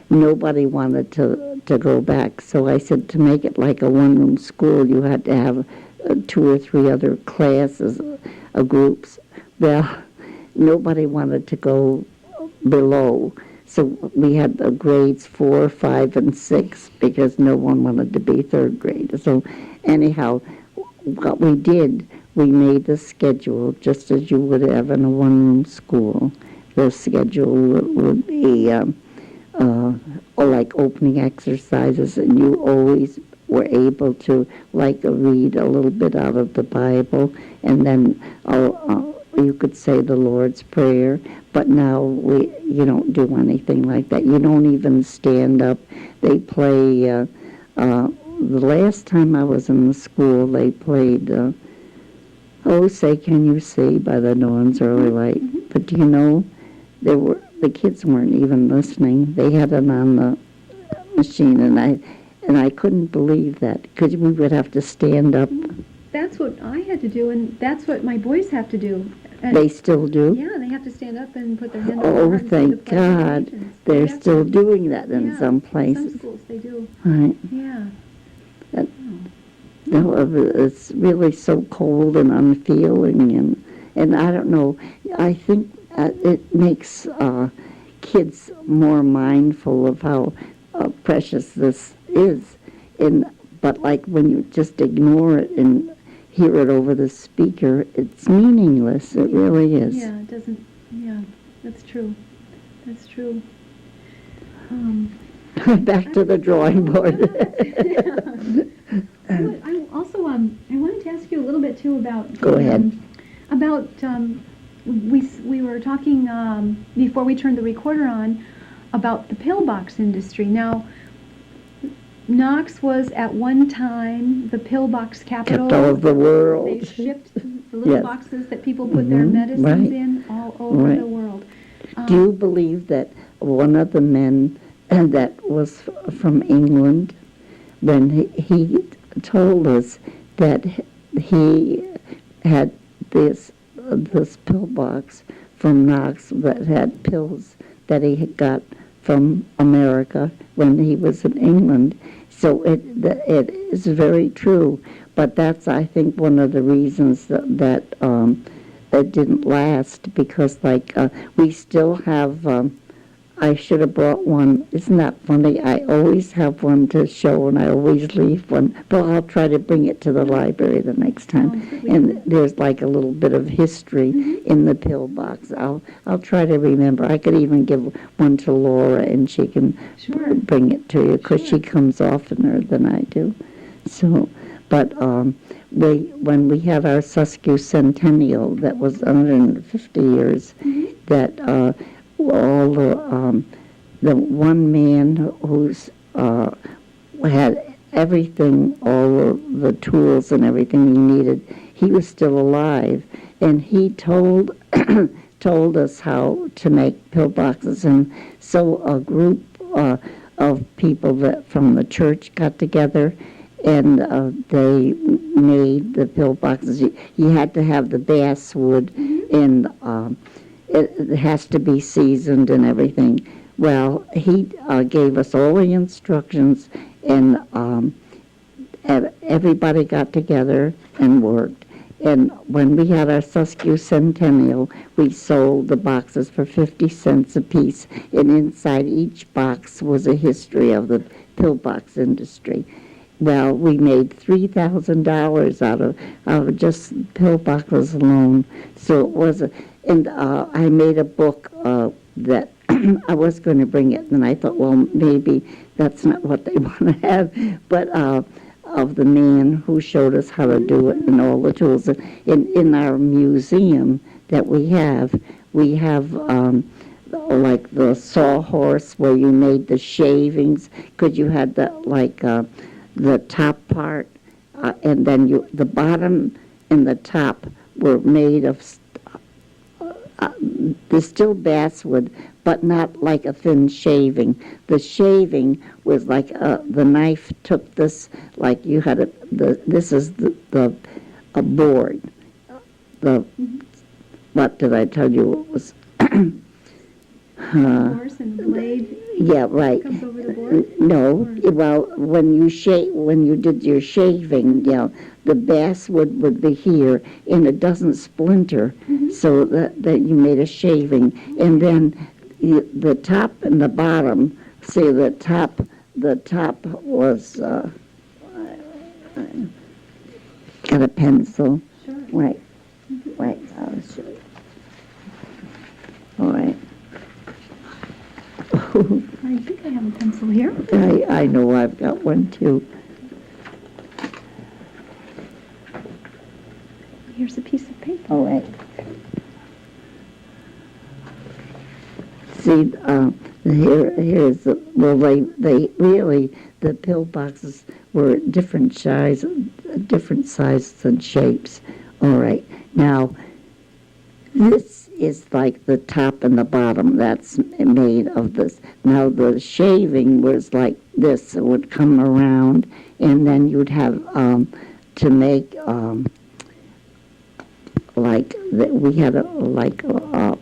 nobody wanted to go back. So I said, to make it like a one-room school, you had to have 2 or 3 other classes, groups. Well, nobody wanted to go below. So we had the grades 4, 5, and 6 because no one wanted to be 3rd grade. So anyhow, what we did, we made the schedule just as you would have in a one-room school. The schedule would be like opening exercises, and you always were able to read a little bit out of the Bible, and then you could say the Lord's Prayer. But now you don't do anything like that. You don't even stand up. They play. The last time I was in the school, they played "Oh, Say Can You See" by the Dawn's Early Light. But you know, the kids weren't even listening. They had it on the machine, and I couldn't believe that, because we would have to stand up. That's what I had to do, and that's what my boys have to do. And They still do? yeah, they have to stand up and put their hand on their Oh, heart and say the thank Pledge of God. Allegiance. They're Yeah. still doing that in Yeah, some places. Some schools, they do. Right. Yeah. No, it's really so cold and unfeeling, and I don't know. I think it makes kids more mindful of how precious this is. But like when you just ignore it and hear it over the speaker, it's meaningless. It really is. Yeah, it doesn't, yeah, that's true. That's true. Back to the drawing board. I also, I wanted to ask you a little bit too about. Go ahead. We were talking before we turned the recorder on about the pillbox industry. Now, Knox was at one time the pillbox capital. Capital of the world. They shipped the little Yes. boxes that people put their medicines right. in all over Right. the world. Do you believe that one of the men that was from England, when he told us that he had this pillbox from Knox that had pills that he had got from America when he was in England. So it is very true. But that's, I think, one of the reasons that it didn't last, because we still have. I should have brought one. Isn't that funny? I always have one to show, and I always leave one. But I'll try to bring it to the library the next time. And there's like a little bit of history in the pillbox. I'll try to remember. I could even give one to Laura, and she can bring it to you, because she comes oftener than I do. So, but when we have our sesquicentennial, that was 150 years, that all the the one man who's had everything, all of the tools and everything he needed, he was still alive, and he told told us how to make pillboxes. And so a group of people that from the church got together, and they made the pillboxes. You had to have the basswood, and it has to be seasoned and everything. Well, he gave us all the instructions, and everybody got together and worked. And when we had our sesquicentennial, we sold the boxes for 50 cents a piece, and inside each box was a history of the pillbox industry. Well, we made $3,000 out of just pillboxes alone. So it was, and I made a book that I was going to bring it, and I thought, well, maybe that's not what they want to have, but of the man who showed us how to do it and all the tools. In our museum that we have like the sawhorse where you made the shavings, because you had the top part, and then the bottom and the top were made of there's still basswood, but not like a thin shaving. The shaving was like the knife took this, like you had this is a board. What did I tell you it was? Horse and blade. Yeah, right. Comes over the board? No, well, when you did your shaving, the basswood would be here, and it doesn't splinter, so that you made a shaving, and then the top and the bottom. See, the top was got a pencil. Sure. Right. I'll show you. All right. I think I have a pencil here. I know I've got one too. Here's a piece of paper. All right. See, here's the, well, they really, the pillboxes were different sizes and shapes. All right. Now, this is like the top and the bottom. That's made of this. Now, the shaving was like this. It would come around, and then you'd have to make we had a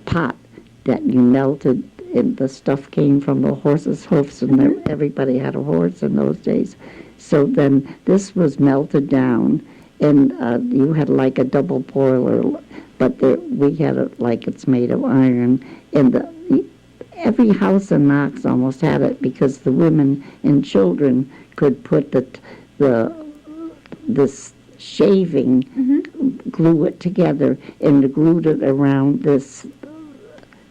pot that you melted, and the stuff came from the horse's hoofs, and everybody had a horse in those days. So then this was melted down, and you had like a double boiler, but we had it like it's made of iron, and every house in Knox almost had it, because the women and children could put this shaving, glue it together, and glued it around this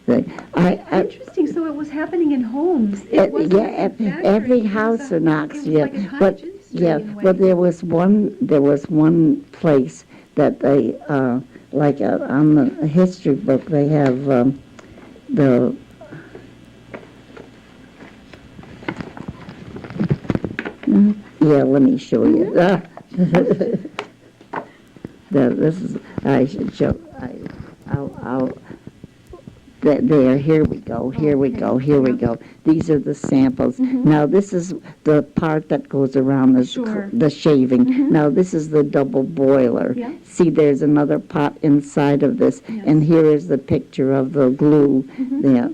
thing. Interesting. So it was happening in homes. It wasn't like a factory. Every house in Knox, like a cottage industry in a way. But there was one place that they on the history book they have let me show you. This is, I should show, there, here we go. These are the samples. Now, this is the part that goes around the shaving. Now, this is the double boiler. Yeah. See, there's another pot inside of this, and here is the picture of the glue there.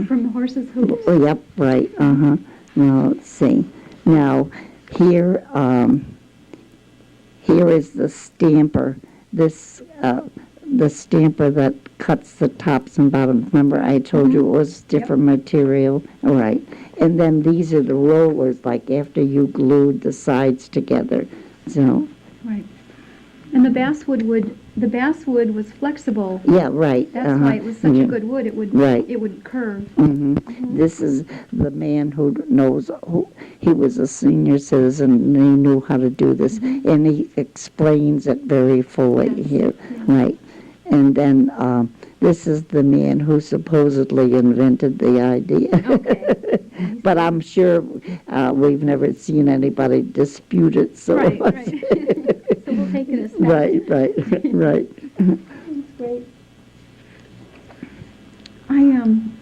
From the horse's hooves. Oh, yep, right, Now, let's see. Now, here is the stamper. This, the stamper that cuts the tops and bottoms. Remember, I told you it was different material? All right. And then these are the rollers, like after you glued the sides together. So. Right. And the basswood was flexible. Yeah, right. That's why it was such a good wood. It would it would curve. This is the man who knows. He was a senior citizen, and he knew how to do this, and he explains it very fully here. Right. And then this is the man who supposedly invented the idea. Okay. But I'm sure we've never seen anybody dispute it. So Right, right. So we'll take it as fact. Right. That's great.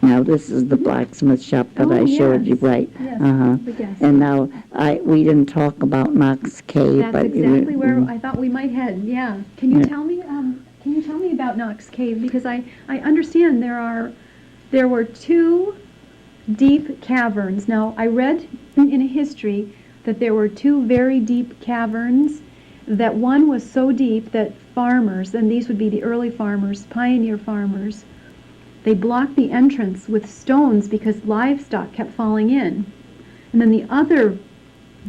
Now this is the blacksmith shop that I showed you, yes. right? Yes, the guest. And now we didn't talk about Knox Cave. That's but exactly where I thought we might head. Yeah. Can you tell me? Can you tell me about Knox Cave? Because I understand there were 2 deep caverns. Now I read in a history that there were 2 very deep caverns. That one was so deep that farmers, and these would be the early farmers, pioneer farmers, they blocked the entrance with stones because livestock kept falling in. And then the other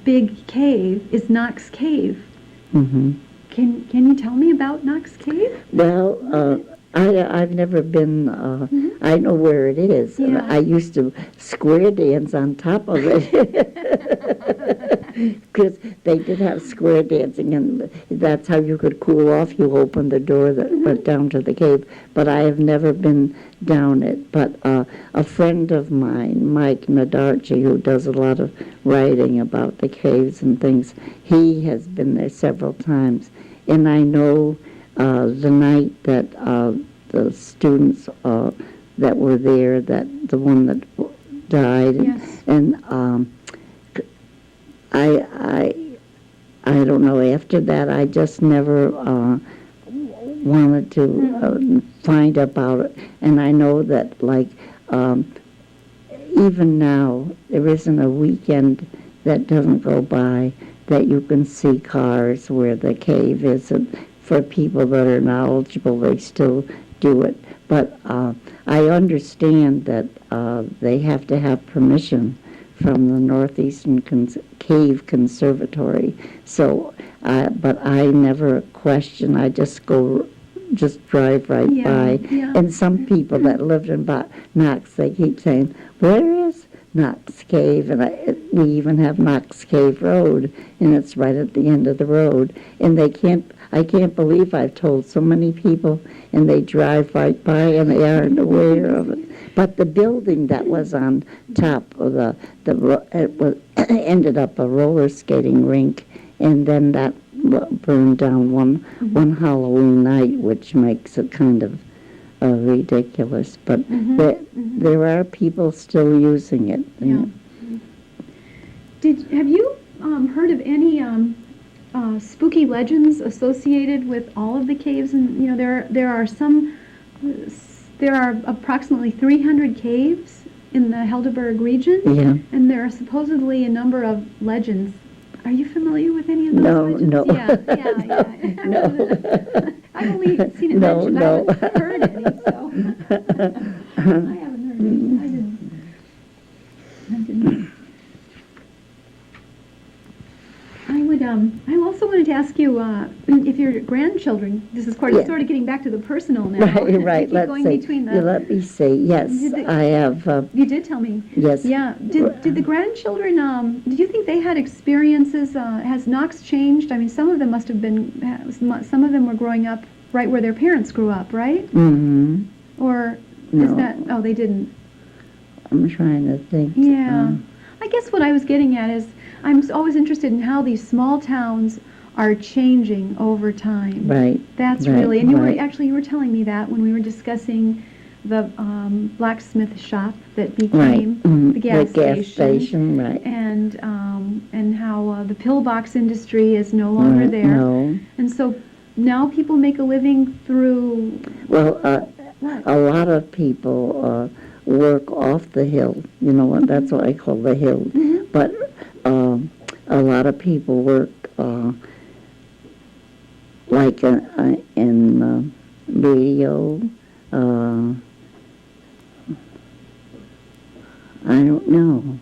big cave is Knox Cave. Mm-hmm. Can you tell me about Knox Cave? Well, I've never been, I know where it is. Yeah. I used to square dance on top of it. Because they did have square dancing, and that's how you could cool off. You opened the door that went down to the cave. But I have never been down it. But a friend of mine, Mike Nadarchi, who does a lot of writing about the caves and things, he has been there several times. And I know the night that the students that were there, that the one that died, Yes. and I don't know. After that, I just never wanted to find about it. And I know that, like, even now, there isn't a weekend that doesn't go by that you can see cars where the cave is. And for people that are knowledgeable, they still do it. But I understand that they have to have permission from the Northeastern Cave Conservatory. So, but I never question. I just drive right by. Yeah. And some people that lived in Knox, they keep saying, "Where is Knox Cave?" And we even have Knox Cave Road, and it's right at the end of the road. And I can't believe I've told so many people, and they drive right by and they aren't aware of it. But the building that was on top of it was ended up a roller skating rink, and then that burned down one Halloween night, which makes it kind of ridiculous. But there are people still using it. Yeah. Have you heard of any spooky legends associated with all of the caves? And there are approximately 300 caves in the Helderberg region, Yeah. and there are supposedly a number of legends. Are you familiar with any of those legends? No. Yeah. No. I've only seen it No, mentioned. no. I haven't heard any, so I haven't heard any. I didn't. I also wanted to ask you if your grandchildren. This is sort of getting back to the personal now. Right. Keep Let's going see. between Let me see. Yes, I have. You did tell me. Yes. Yeah. Did the grandchildren? Did you think they had experiences? Has Knox changed? I mean, some of them must have been. Some of them were growing up right where their parents grew up, right? Mm-hmm. Or No. is that? Oh, they didn't. I'm trying to think. Yeah. I guess what I was getting at is I'm always interested in how these small towns are changing over time. Right. That's right, really, and you right. were telling me that when we were discussing the blacksmith shop that became the gas station, right. And how the pillbox industry is no longer Right, there. No. And so now people make a living through. Well, a lot of people work off the hill. You know what? That's what I call the hill. Mm-hmm. But a lot of people work like in radio. I don't know.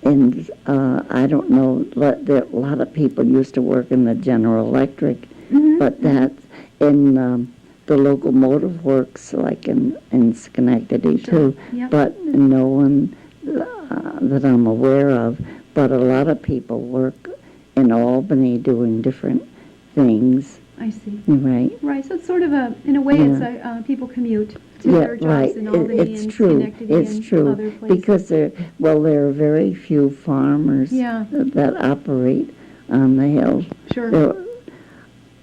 And I don't know. A lot of people used to work in the General Electric, but that's in the locomotive works, like in Schenectady too. Yep. But no one that I'm aware of. But a lot of people work in Albany doing different things, I see. Right. Right, so it's sort of in a way, it's people commute to their jobs right. in Albany It's and true. Schenectady It's and true. other places. Because there are very few farmers that operate on the hill. Sure.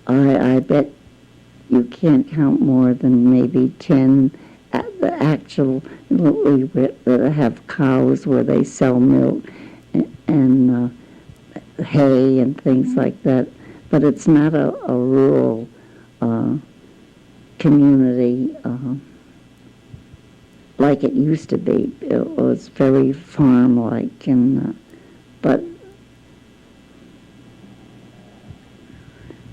I bet you can't count more than maybe 10 the actual that have cows where they sell milk and hay and things like that. But it's not a rural community like it used to be. It was very farm-like, and but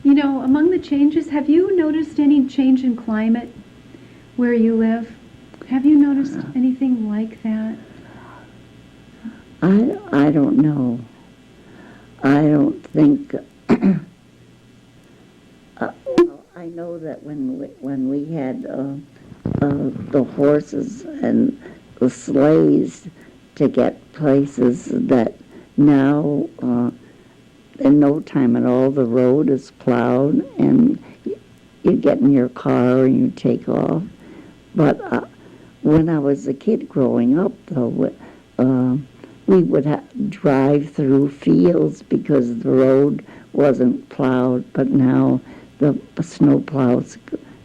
you know, among the changes, have you noticed any change in climate where you live? Have you noticed anything like that? I don't know. I don't think. I know that when we had the horses and the sleighs to get places, that now in no time at all the road is plowed and you get in your car and you take off. But when I was a kid growing up, though, we would drive through fields because the road wasn't plowed, but now the snow plows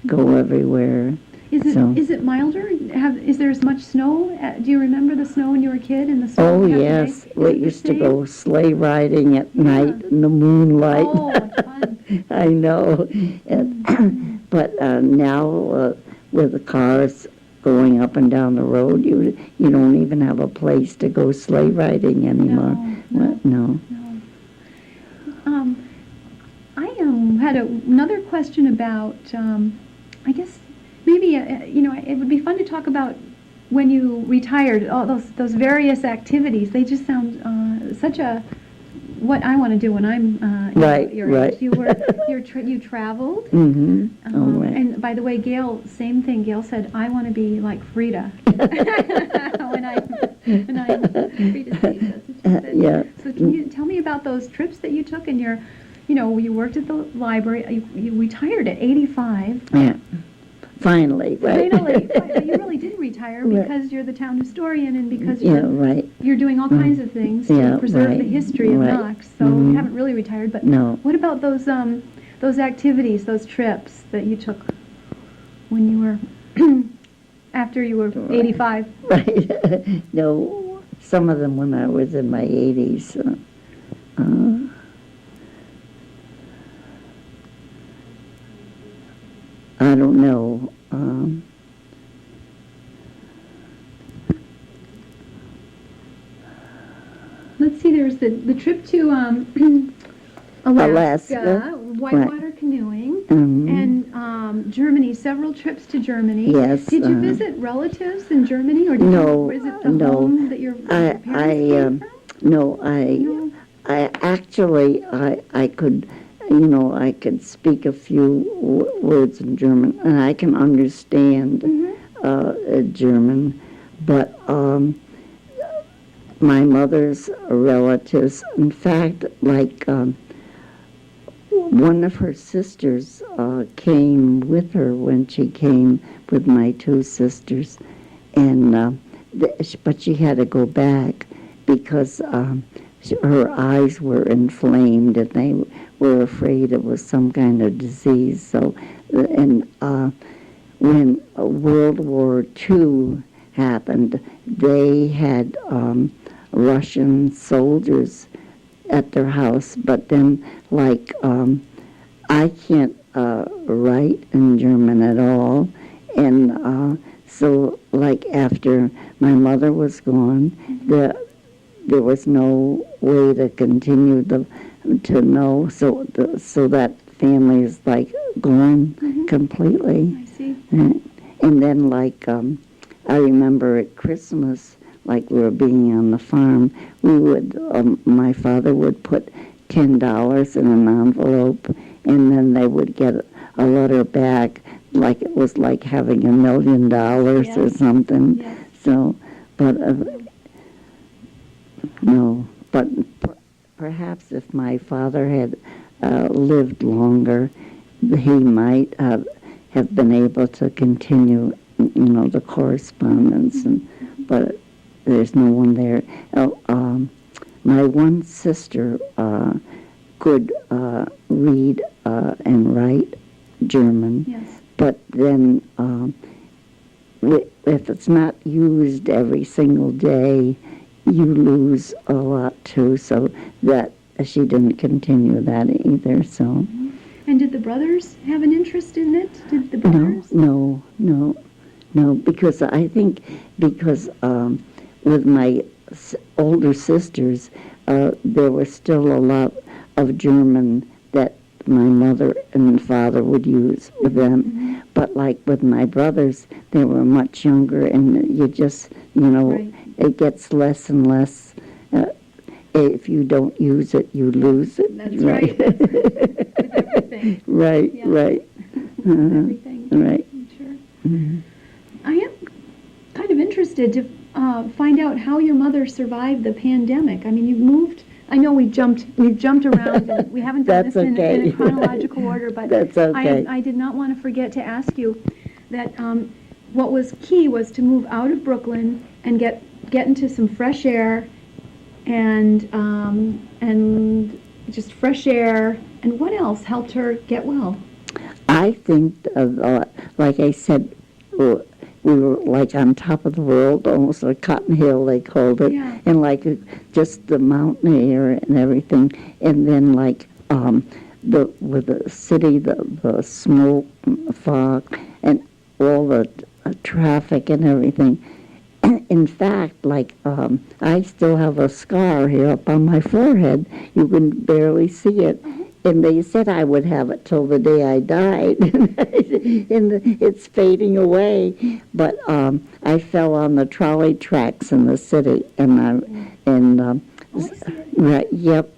go everywhere. Is it milder? Is there as much snow? Do you remember the snow when you were a kid and the snow? Oh, yes. We used to go sleigh riding at night in the moonlight. Oh, it's fun. I know. But now with the cars going up and down the road, you don't even have a place to go sleigh riding anymore. No. I had another question about, I guess, maybe, it would be fun to talk about when you retired, all those various activities. They just sound such what I want to do when I'm your age. You traveled. Mm-hmm. And by the way, Gail, same thing. Gail said, I want to be like Frieda. when I Frieda said. Yeah. So can you tell me about those trips that you took and you worked at the library. You retired at 85. Yeah. Finally, right? Finally. But you really didn't retire because you're the town historian and because you're doing all kinds of things to preserve the history of Knox. So you haven't really retired. But what about those activities, those trips that you took when you were after you were 85? Right. No, some of them when I was in my 80s. I don't know. Let's see, there's the trip to Alaska, whitewater canoeing, and Germany, several trips to Germany. Yes. Did you visit relatives in Germany, or did you visit the home that your parents came from? No, I actually, I could... I could speak a few words in German, and I can understand German, but my mother's relatives, in fact, like one of her sisters came with her when she came with my two sisters, and but she had to go back because her eyes were inflamed and they were afraid it was some kind of disease. So, and when World War II happened, they had Russian soldiers at their house, but then, I can't write in German at all, and so, after my mother was gone, there was no way to continue to know, so that family is gone completely. I see. And then I remember at Christmas, we were being on the farm, we would my father would put $10 in an envelope, and then they would get a letter back, it was like having $1 million or something. Yes. So, but no, but perhaps if my father had lived longer, he might have been able to continue, the correspondence, but there's no one there. My one sister could read and write German, Yes. but then if it's not used every single day, you lose a lot too, so that she didn't continue that either, so. And did the brothers have an interest in it? Did the brothers? No, because I think with my older sisters, there was still a lot of German that my mother and father would use with them. But like with my brothers, they were much younger, and you just, Right. it gets less and less. If you don't use it, you lose it. That's right. That's with everything. Right, Yeah. right. With everything. Right. Sure. I am kind of interested to find out how your mother survived the pandemic. I mean, you've moved. I know we've jumped around, and we haven't done That's this in okay. a chronological order, but That's okay. I did not want to forget to ask you that what was key was to move out of Brooklyn and get into some fresh air, and just fresh air. And what else helped her get well? I think, like I said, we were like on top of the world, almost like Cotton Hill, they called it, Yeah. and like just the mountain air and everything, and then like with the city, the smoke, and the fog, and all the traffic and everything. In fact, like I still have a scar here up on my forehead. You can barely see it. And they said I would have it till the day I died. And it's fading away. But I fell on the trolley tracks in the city, right, yep.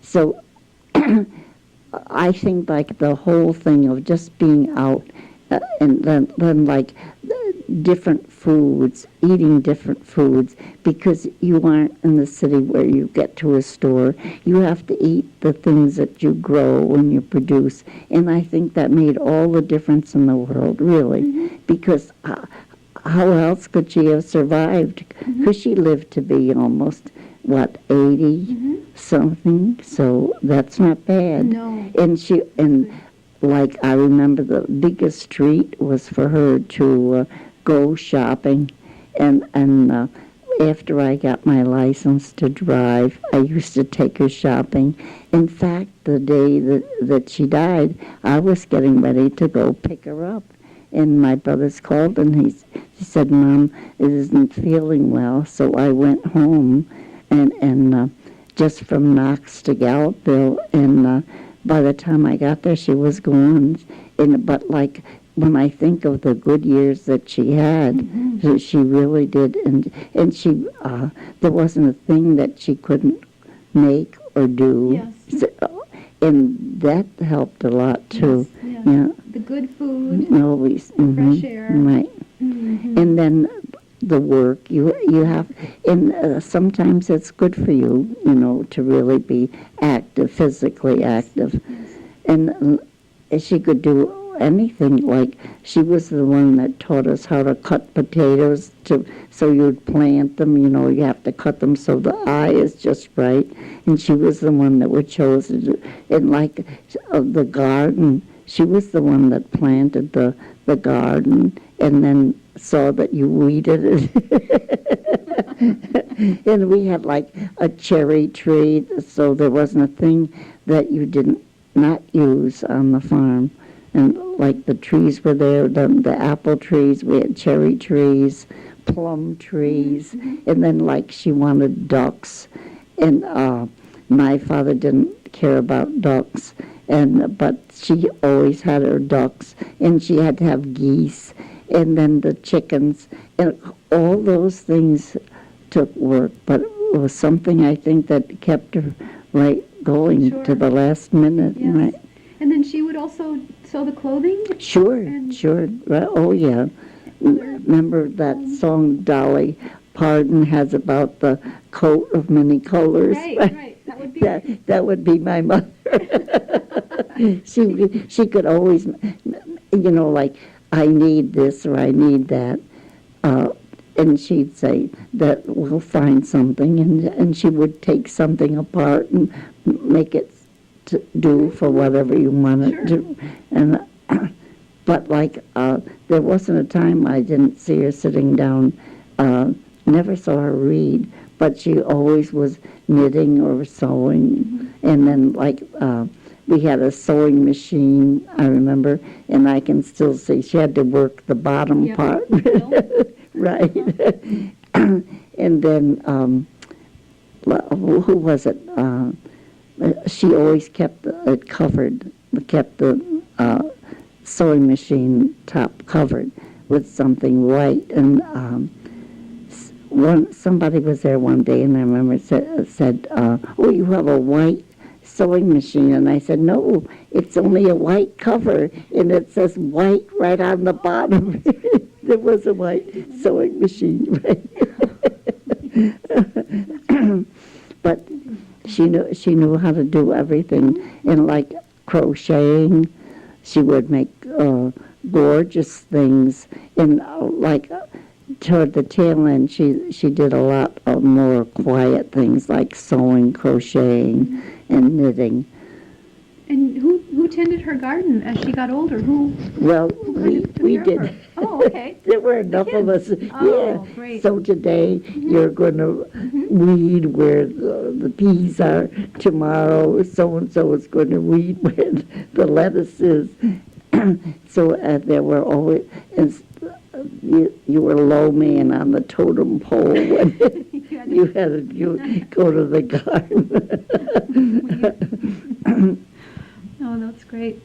So I think like the whole thing of just being out, and then like different foods, eating different foods, because you aren't in the city where you get to a store. You have to eat the things that you grow and you produce. And I think that made all the difference in the world, really, because how else could she have survived? Because she lived to be almost, 80 something, so that's not bad. No. And like I remember the biggest treat was for her to go shopping, and after I got my license to drive, I used to take her shopping. In fact, the day that she died, I was getting ready to go pick her up, and my brothers called, and he said, "Mom, it isn't feeling well." So I went home, and just from Knox to Gallopville, and by the time I got there, she was gone. But like, when I think of the good years that she had, she really did, and she there wasn't a thing that she couldn't make or do. Yes. So, and that helped a lot too. Yes, Yeah. The good food, Always. fresh air. Right. And then the work you have, and sometimes it's good for you, to really be active, physically active. And she could do anything. Like, she was the one that taught us how to cut potatoes so you'd plant them, you have to cut them so the eye is just right. And she was the one that would show us, and like the garden, she was the one that planted the garden and then saw that you weeded it. And we had like a cherry tree, so there wasn't a thing that you didn't not use on the farm. And like the trees were there, the apple trees, we had cherry trees, plum trees, and then like she wanted ducks. And my father didn't care about ducks, but she always had her ducks, and she had to have geese, and then the chickens, and all those things took work, but it was something I think that kept her right going to the last minute. Yes. Right? And then she would also sew the clothing? Sure. Right. Oh, yeah. Other Remember that song Dolly Parton has about the coat of many colors? Right. That would be That would be my mother. She could always, like, I need this or I need that. And she'd say that we'll find something, and she would take something apart and make it to do for whatever you want it to. And but there wasn't a time I didn't see her sitting down. Never saw her read, but she always was knitting or sewing. And then we had a sewing machine, I remember, and I can still see she had to work the bottom part. Right. And then, who was it? She always kept it covered, kept the sewing machine top covered with something white. And somebody was there one day, and I remember said, oh, you have a white sewing machine? And I said, no, it's only a white cover, and it says white right on the bottom. There was a white sewing machine, right? But she knew how to do everything. And like crocheting, she would make gorgeous things. And toward the tail end, she did a lot of more quiet things like sewing, crocheting, and knitting. And who tended her garden as she got older? Well, we did. Oh, okay. There were enough of us. Oh, great. So today you're going to weed where the peas are. Tomorrow so-and-so is going to weed where the lettuce is. So there were always, you were low man on the totem pole when you had to go to the garden. Oh, that's great.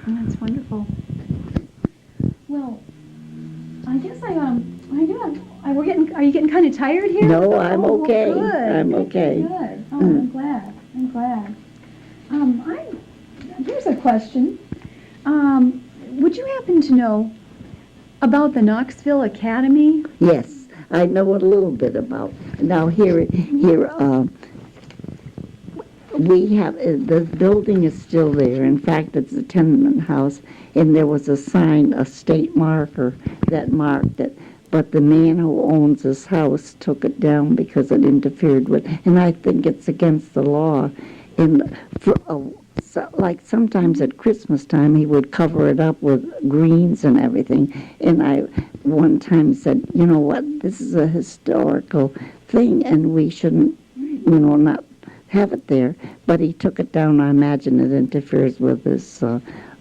That's wonderful. Well, I guess are you getting kind of tired here? No, I'm okay. Well, good. I'm okay. Good. Oh, I'm glad. Here's a question. Would you happen to know about the Knoxville Academy? Yes, I know a little bit about. Now here, we have, the building is still there. In fact, it's a tenement house, and there was a sign, a state marker that marked it. But the man who owns this house took it down because it interfered with, and I think it's against the law. And like sometimes at Christmas time, he would cover it up with greens and everything. And I one time said, you know what, this is a historical thing, and we shouldn't, not have it there. But he took it down. I imagine it interferes with this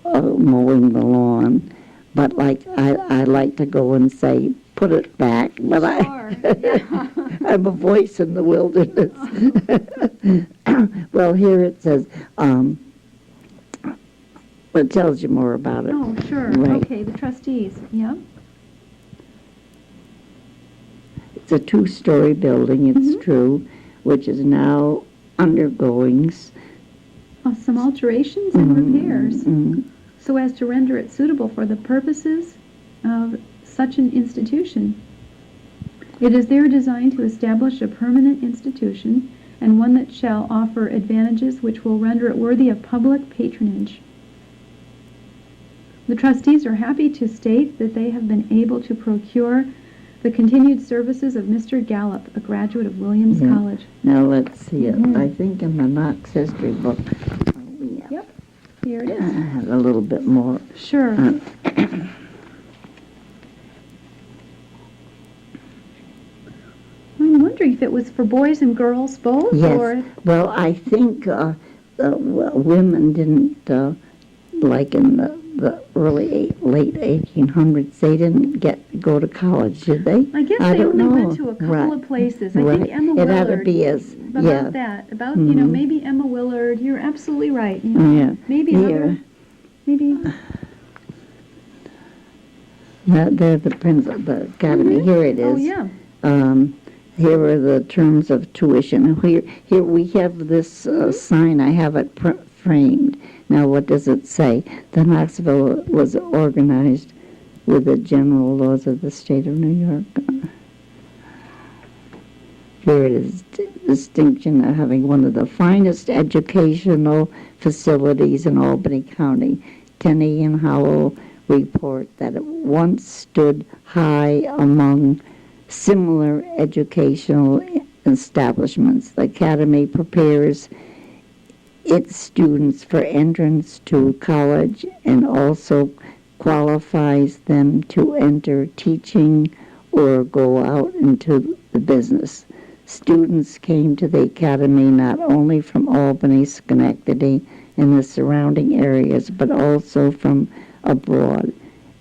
mowing the lawn. But I like to go and say, put it back. But Sure. I'm a voice in the wilderness. Well, here it says, it tells you more about it. Oh, sure. Right. Okay, the trustees. Yeah. It's a 2-story building, it's true, which is now undergoing Some alterations and repairs so as to render it suitable for the purposes of such an institution. It is there designed to establish a permanent institution and one that shall offer advantages which will render it worthy of public patronage. The trustees are happy to state that they have been able to procure the continued services of Mr. Gallup, a graduate of Williams College. Now let's see it. I think in the Knox history book, Yep, here it I is. have a little bit more. Sure. I'm wondering if it was for boys and girls both? Yes. Or Well, I think women didn't, like in the late 1800s, they didn't go to college, did they? I guess I they don't only know. went to a couple Right. of places. I Right. think Emma It had to Willard. be as, About that. About, maybe Emma Willard. You're absolutely right. Yeah. Maybe Here. maybe. They're the the academy. Here it is. Oh, yeah. Here are the terms of tuition. Here we have this sign. I have it framed. Now, what does it say? The Knoxville was organized with the general laws of the state of New York. spirited distinction of having one of the finest educational facilities in Albany County. Tenney and Howell report that it once stood high among similar educational establishments. The Academy prepares its students for entrance to college and also qualifies them to enter teaching or go out into the business. Students came to the Academy not only from Albany, Schenectady, and the surrounding areas, but also from abroad.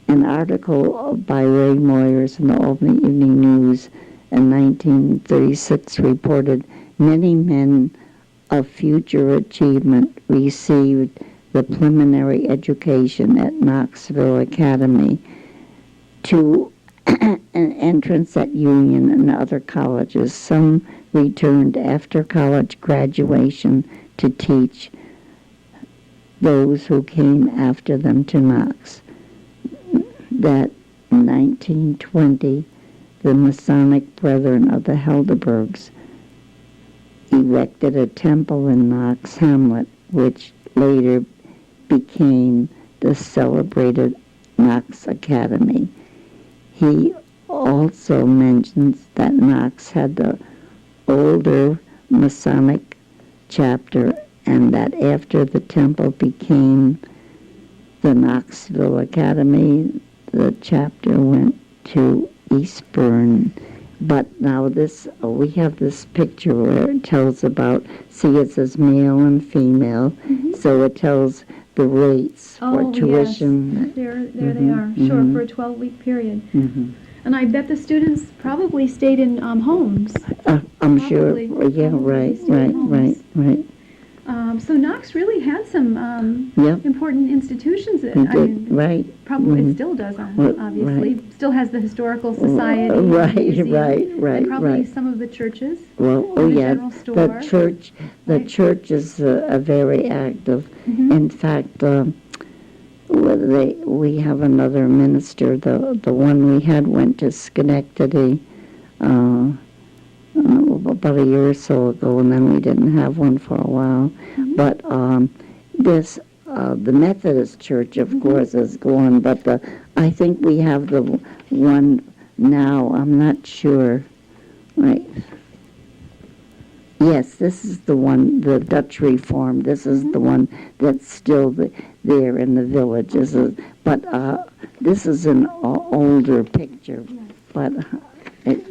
An article by Ray Moyers in the Albany Evening News in 1936 reported many men of future achievement received the preliminary education at Knoxville Academy to an entrance at Union and other colleges. Some returned after college graduation to teach those who came after them to Knox. That in 1920, the Masonic Brethren of the Helderbergs erected a temple in Knox Hamlet, which later became the celebrated Knox Academy. He also mentions that Knox had the older Masonic chapter, and that after the temple became the Knoxville Academy, the chapter went to East Berne. But now we have this picture where it tells about, see, it says male and female, so it tells the rates for tuition. Yes. There they are. Sure, for a 12-week period. And I bet the students probably stayed in homes. I'm sure. Yeah, right. So Knox really had some important institutions. Probably it still does, obviously. Right. Still has the Historical Society. Right. Probably some of the churches. Well, the general store. The church is very active. In fact, we have another minister. The one we had went to Schenectady about a year or so ago, and then we didn't have one for a while. But the Methodist Church, of course, is going. But I think we have the one now. I'm not sure. Right. Yes, this is the one, the Dutch Reformed. This is the one that's still there in the village. But this is an older picture. But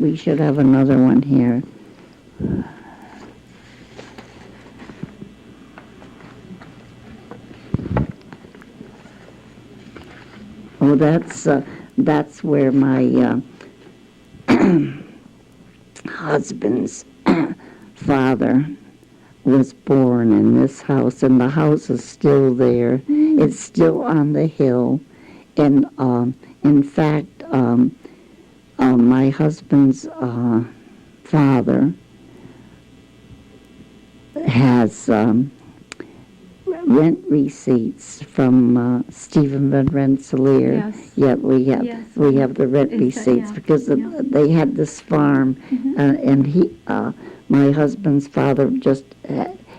we should have another one here. Oh, that's where my husband's father was born, in this house, and the house is still there. It's still on the hill, and in fact, my husband's father has rent receipts from Stephen Van Rensselaer. Yes. Yeah, we have the rent receipts because they had this farm, and my husband's father just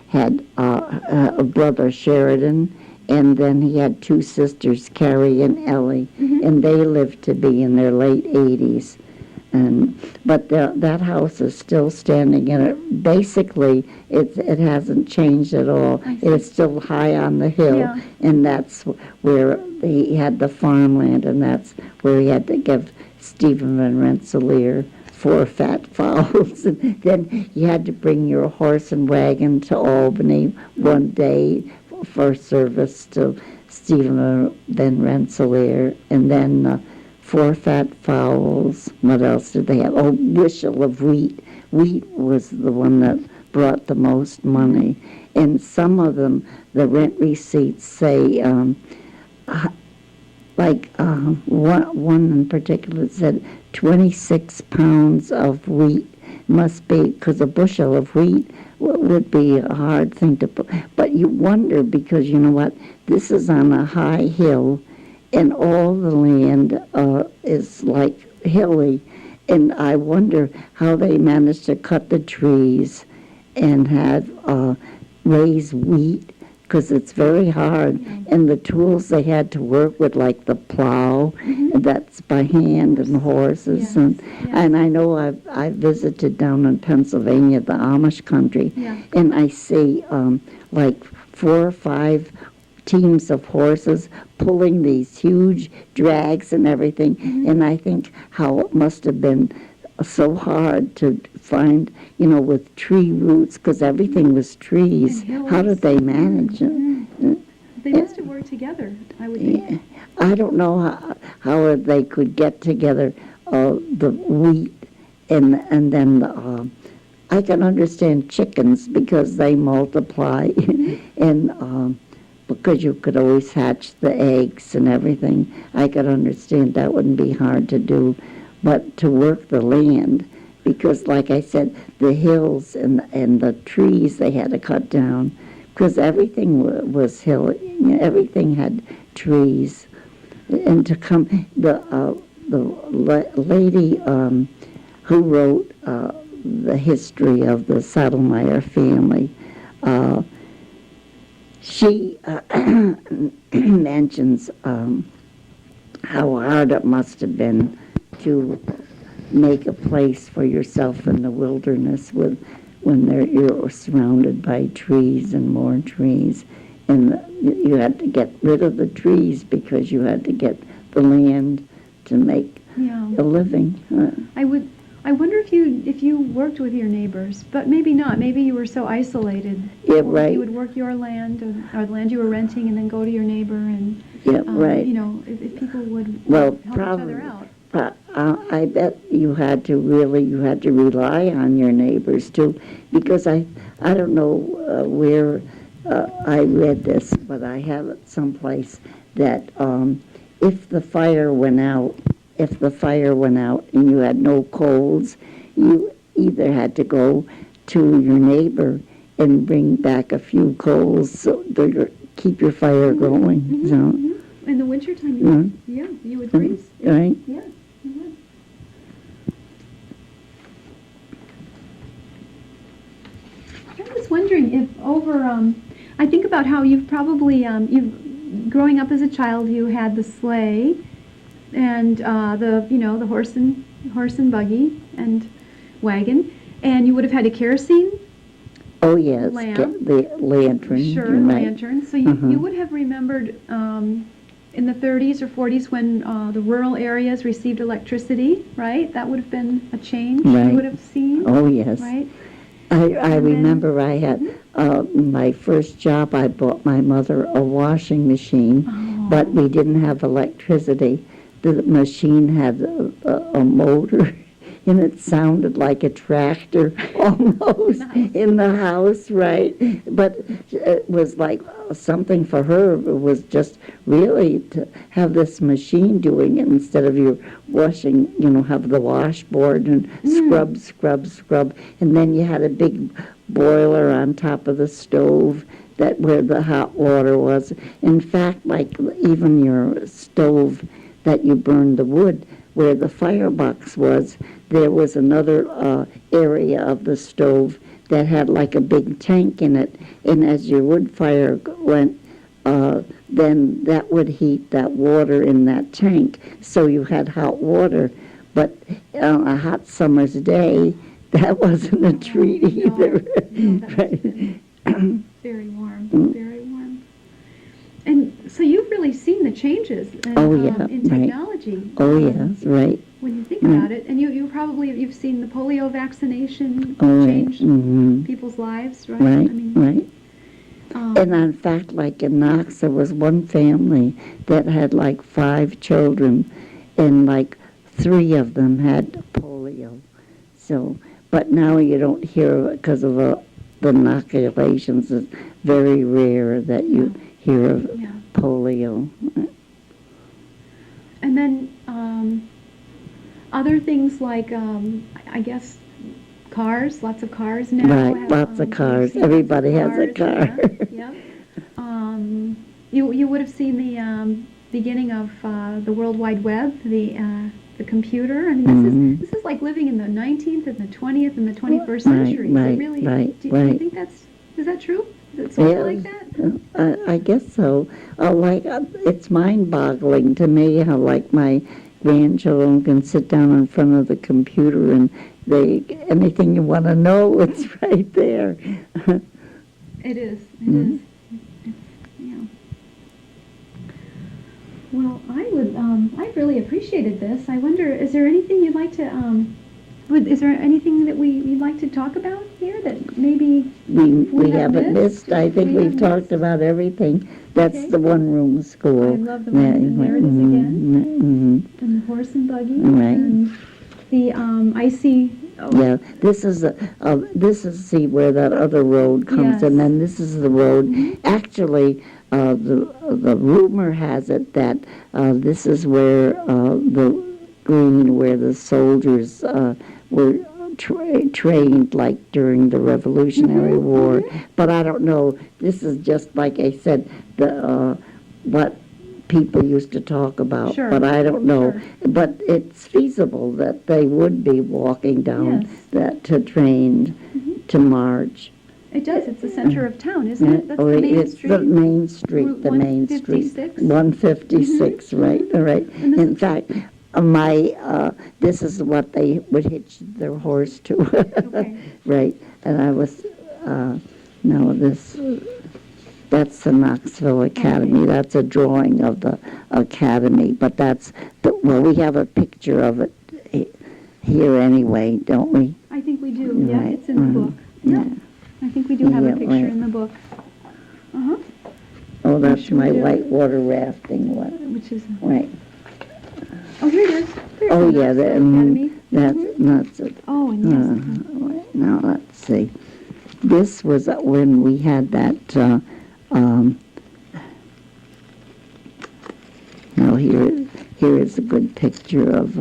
had a brother, Sheridan, and then he had two sisters, Carrie and Ellie, and they lived to be in their late 80s. But that house is still standing, and basically it hasn't changed at all. It's still high on the hill, and that's where he had the farmland, and that's where he had to give Stephen Van Rensselaer 4 fat fowls. And then you had to bring your horse and wagon to Albany one day for service to Stephen Van Rensselaer, and then 4 fat fowls. What else did they have? Oh, bushel of wheat. Wheat was the one that brought the most money. And some of them, the rent receipts say, one in particular said 26 pounds of wheat must be, because a bushel of wheat would be a hard thing to put. But you wonder, because you know what? This is on a high hill, and all the land is like hilly, and I wonder how they managed to cut the trees and have raise wheat, because it's very hard. And the tools they had to work with, like the plow, that's by hand, and horses. And I know I've visited down in Pennsylvania, the Amish country, and I see like 4 or 5 teams of horses pulling these huge drags and everything. And I think how it must have been so hard to find, with tree roots, because everything was trees. How did they manage it? They must have worked together, I would think. I don't know how they could get together the wheat and then I can understand chickens because they multiply and because you could always hatch the eggs and everything. I could understand that wouldn't be hard to do. But to work the land, because like I said, the hills and the trees they had to cut down, because everything was hilly, everything had trees. And to come, the lady who wrote the history of the Saddlemire family, she mentions how hard it must have been to make a place for yourself in the wilderness when you're surrounded by trees and more trees, and you had to get rid of the trees because you had to get the land to make a living. I wonder if you worked with your neighbors, but maybe not. Maybe you were so isolated. Yeah, right. You would work your land or the land you were renting, and then go to your neighbor and right. If people would help each other out. I bet you had to rely on your neighbors too, because I don't know where I read this, but I have it someplace that if the fire went out and you had no coals, you either had to go to your neighbor and bring back a few coals so to keep your fire going. In the wintertime, you would freeze. Right. Yeah. I was wondering if I think about how you've probably, growing up as a child, you had the sleigh and the horse and buggy and wagon, and you would have had a kerosene yes, lamp. The lantern. Sure, the lantern. So you would have remembered in the 30s or 40s when the rural areas received electricity, right? That would have been a change you would have seen. Oh, yes. Right? I remember I had my first job, I bought my mother a washing machine, but we didn't have electricity. The machine had a motor, and it sounded like a tractor almost in the house, right? But it was like something for her. It was just really to have this machine doing it instead of you washing, have the washboard and scrub. And then you had a big boiler on top of the stove where the hot water was. In fact, like even your stove that you burned the wood, where the firebox was, there was another area of the stove that had like a big tank in it, and as your wood fire went, then that would heat that water in that tank, so you had hot water. But on a hot summer's day, that wasn't a treat either. Right. Very warm, very warm. And so you've really seen the changes in technology. Oh, yes, right. When you think about it, and you've seen the polio vaccination change people's lives, right? Right. And in fact, like in Knox, there was one family that had like 5 children, and like 3 of them had polio. So, but now you don't hear of it because of the inoculations. It's very rare that you hear of polio. And then other things like, I guess, cars, lots of cars now. Right, lots of cars. Everybody has a car. Yeah. You would have seen the beginning of the World Wide Web, the the computer. I mean, this is like living in the 19th and the 20th and the 21st century. Right, Do you think is that true? Is it something like that? I guess so. It's mind-boggling to me how, like, my grandchildren can sit down in front of the computer and anything you want to know, it's right there. It is. It is. Yeah. Well, I really appreciated this. I wonder, is there anything you'd like to, is there anything that you'd like to talk about here that maybe we haven't missed? I think we've talked about everything. That's the one-room school. I love the one, and there it is again. And the horse and buggy. Right. And the icy. Oh. Yeah, this is see where that other road comes, and then this is the road. Actually, the rumor has it that this is where the green, where the soldiers were trained, like during the Revolutionary War. But I don't know. This is just like I said, what people used to talk about, but I don't know. But it's feasible that they would be walking down that to train to march. It does. It's the center of town, isn't it? That's the main street. The main street. The main street. 156. Right. Right. In fact, this is what they would hitch their horse to. Right. And I was that's the Knoxville Academy. That's a drawing of the academy, but we have a picture of it here anyway, don't we? I think we do. Yeah, it's in the book. Yeah. I think we do have a picture in the book. Oh, that's my whitewater rafting one. Which is right. Oh, here it is. Oh, yeah, that's it. Oh, and yes. Now let's see. This was when we had that. Now here is a good picture of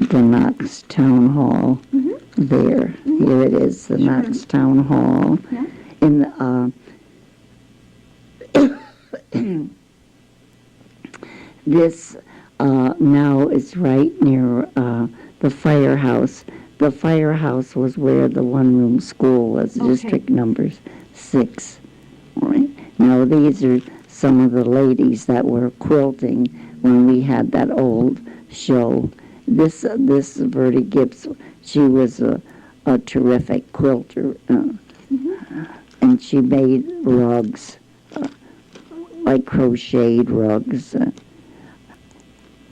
the Knox Town Hall. There, here it is, the Knox Town Hall. Yeah. This now is right near the firehouse. The firehouse was where the one-room school was, district number 6. Right. Now these are some of the ladies that were quilting when we had that old show. This Bertie Gibbs, she was a terrific quilter, and she made rugs, like crocheted rugs.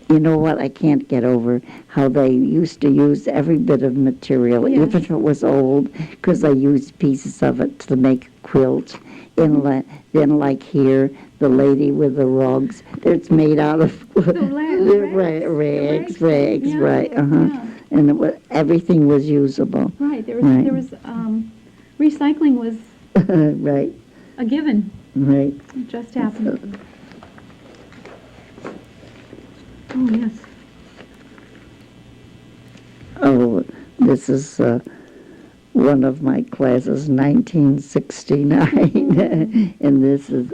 You know what? I can't get over how they used to use every bit of material, even if it was old, because they used pieces of it to make a quilt. And then, like here, the lady with the rugs, it's made out of rags, right? And everything was usable. Right. There was recycling was right. A given. Right. It just happened. Oh, yes. Oh, this is one of my classes, 1969. And this is